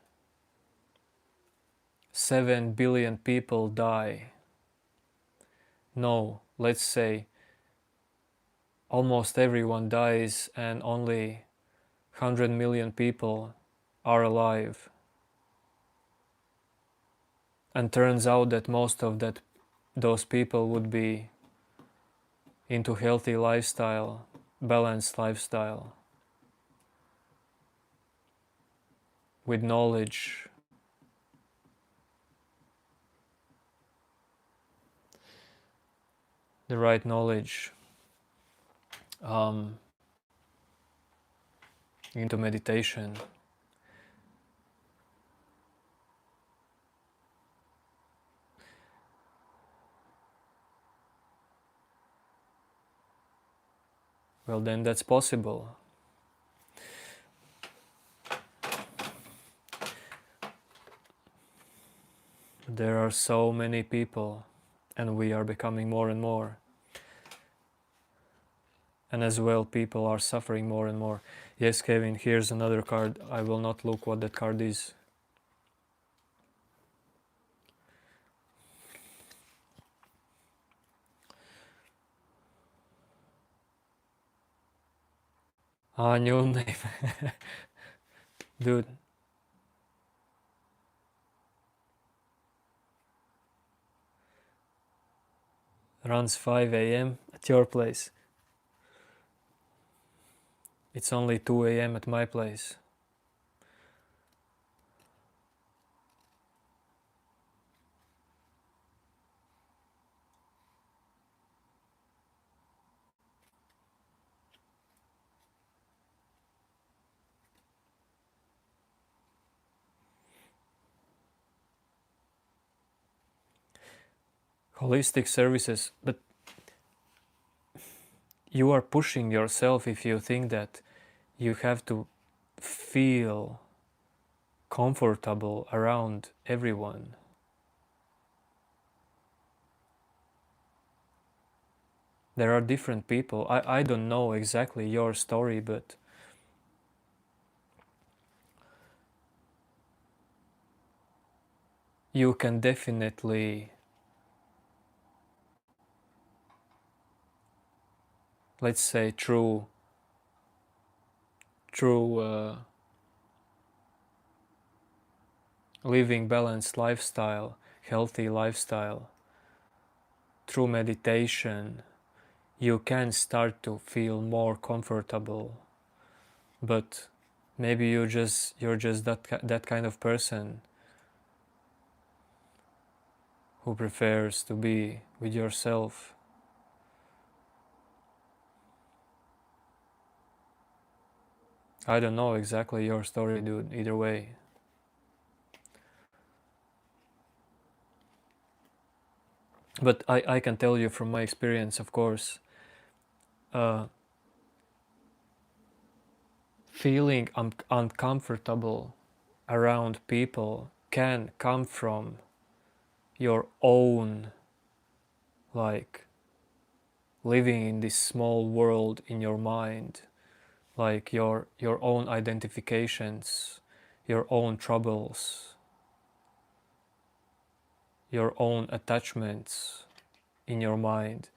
7 billion people die. No, let's say almost everyone dies and only 100 million people are alive. And turns out that most of those people would be into healthy lifestyle, balanced lifestyle, with knowledge, the right knowledge, into meditation. Well, then that's possible. There are so many people, and we are becoming more and more. And as well, people are suffering more and more. Yes, Kevin, here's another card. I will not look what that card is. Ah, new name. Dude. Runs 5 a.m. at your place. It's only 2 a.m. at my place. holistic services, but you are pushing yourself if you think that you have to feel comfortable around everyone. There are different people. I don't know exactly your story, but you can definitely, let's say, through living balanced lifestyle, healthy lifestyle, through meditation, you can start to feel more comfortable. But maybe you're just that kind of person who prefers to be with yourself. I don't know exactly your story, dude, either way. But I can tell you from my experience, of course, uh, feeling uncomfortable around people can come from your own, like, living in this small world in your mind, like your own identifications, your own troubles, your own attachments in your mind.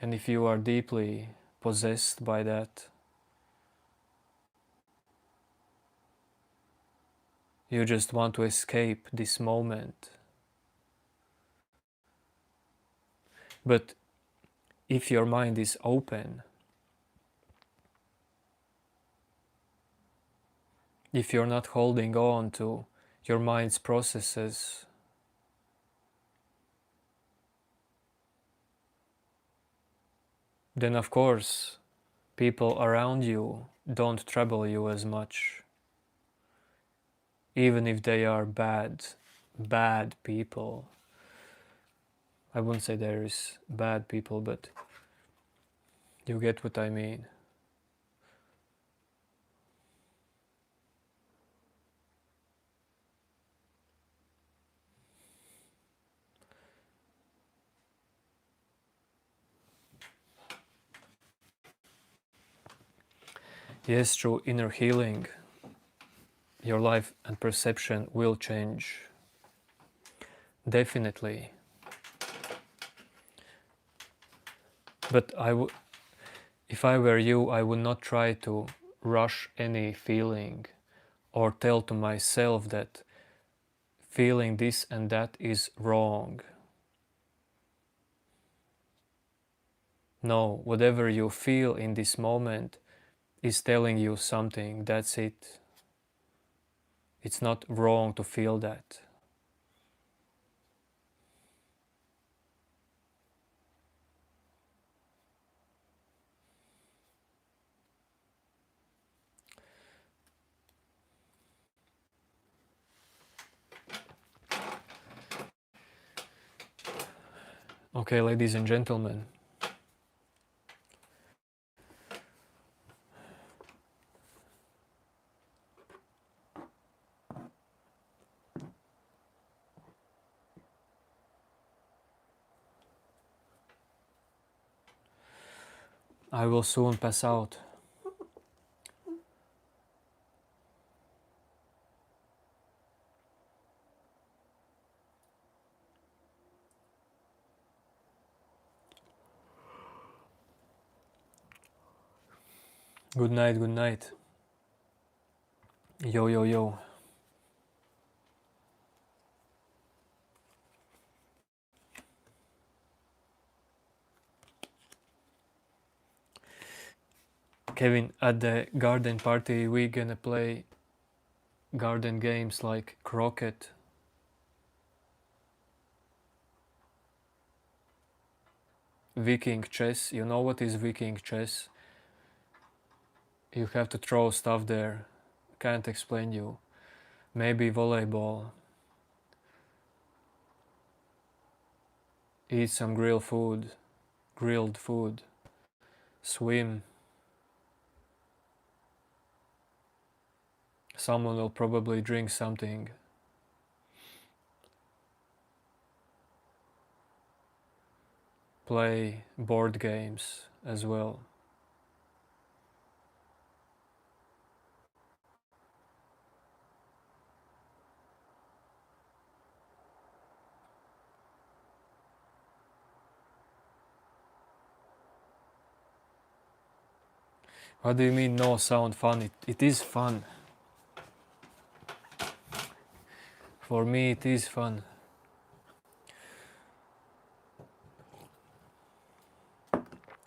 And if you are deeply possessed by that, you just want to escape this moment. But if your mind is open, if you're not holding on to your mind's processes, then of course people around you don't trouble you as much, even if they are bad people. I wouldn't say there is bad people, but you get what I mean. Yes, through inner healing, your life and perception will change. Definitely. But if I were you, I would not try to rush any feeling or tell to myself that feeling this and that is wrong. No, whatever you feel in this moment is telling you something, that's it. It's not wrong to feel that. Okay, ladies and gentlemen, I will soon pass out. Good night, good night. Yo, yo, yo. Kevin, at the garden party, we gonna play garden games like croquet, Viking chess. You know what is Viking chess? You have to throw stuff there. Can't explain you. Maybe volleyball. eat some grilled food, swim. Someone will probably drink something. Play board games as well. What do you mean no sound fun? It is fun. For me it is fun.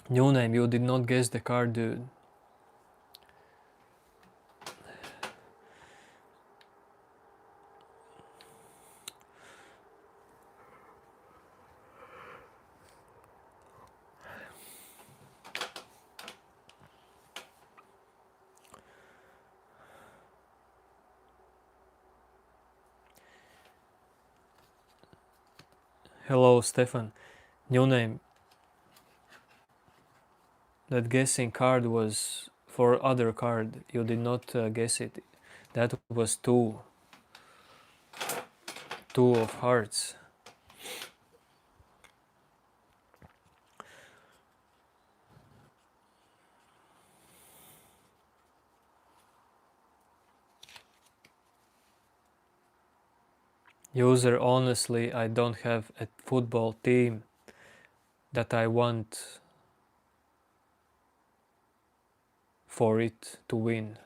New name, you did not guess the card, dude. Hello, Stefan. New name. That guessing card was for other card. You did not guess it. That was two of hearts. User, honestly, I don't have a football team that I want for it to win.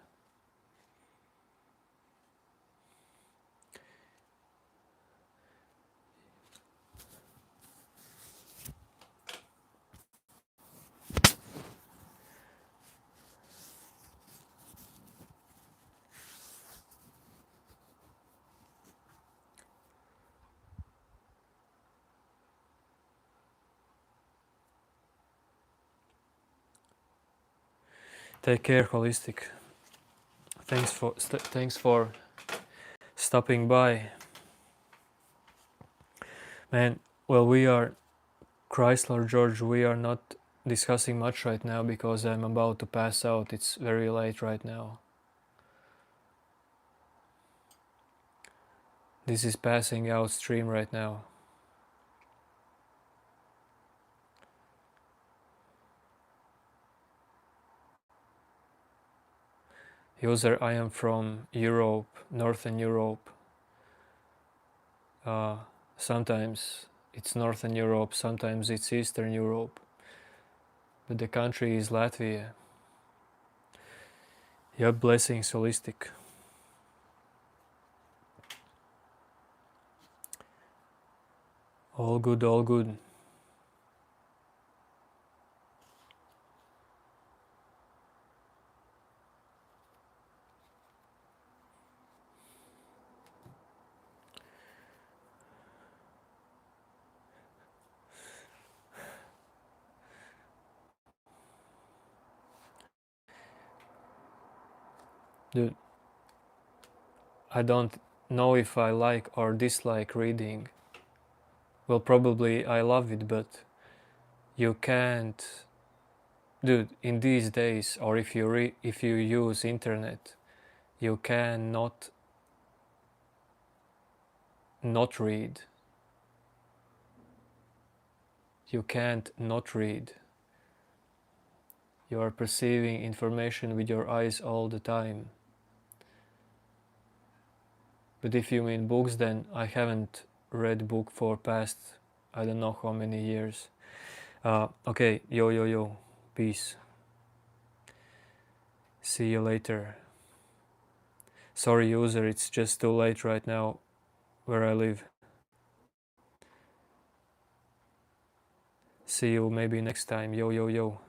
Take care, holistic. Thanks for stopping by, man. Well, we are Chrysler George. We are not discussing much right now because I'm about to pass out. It's very late right now. This is passing out stream right now. User, I am from Europe, Northern Europe. Sometimes it's Northern Europe, sometimes it's Eastern Europe. But the country is Latvia. Your blessings, holistic. All good, all good. Dude, I don't know if I like or dislike reading. Well, probably I love it, but you can't, dude. In these days, or if you use internet, you cannot not read. You can't not read. You are perceiving information with your eyes all the time. But if you mean books, then I haven't read book for past I don't know how many years. Okay, yo, peace. See you later. Sorry, user, it's just too late right now where I live. See you maybe next time. Yo.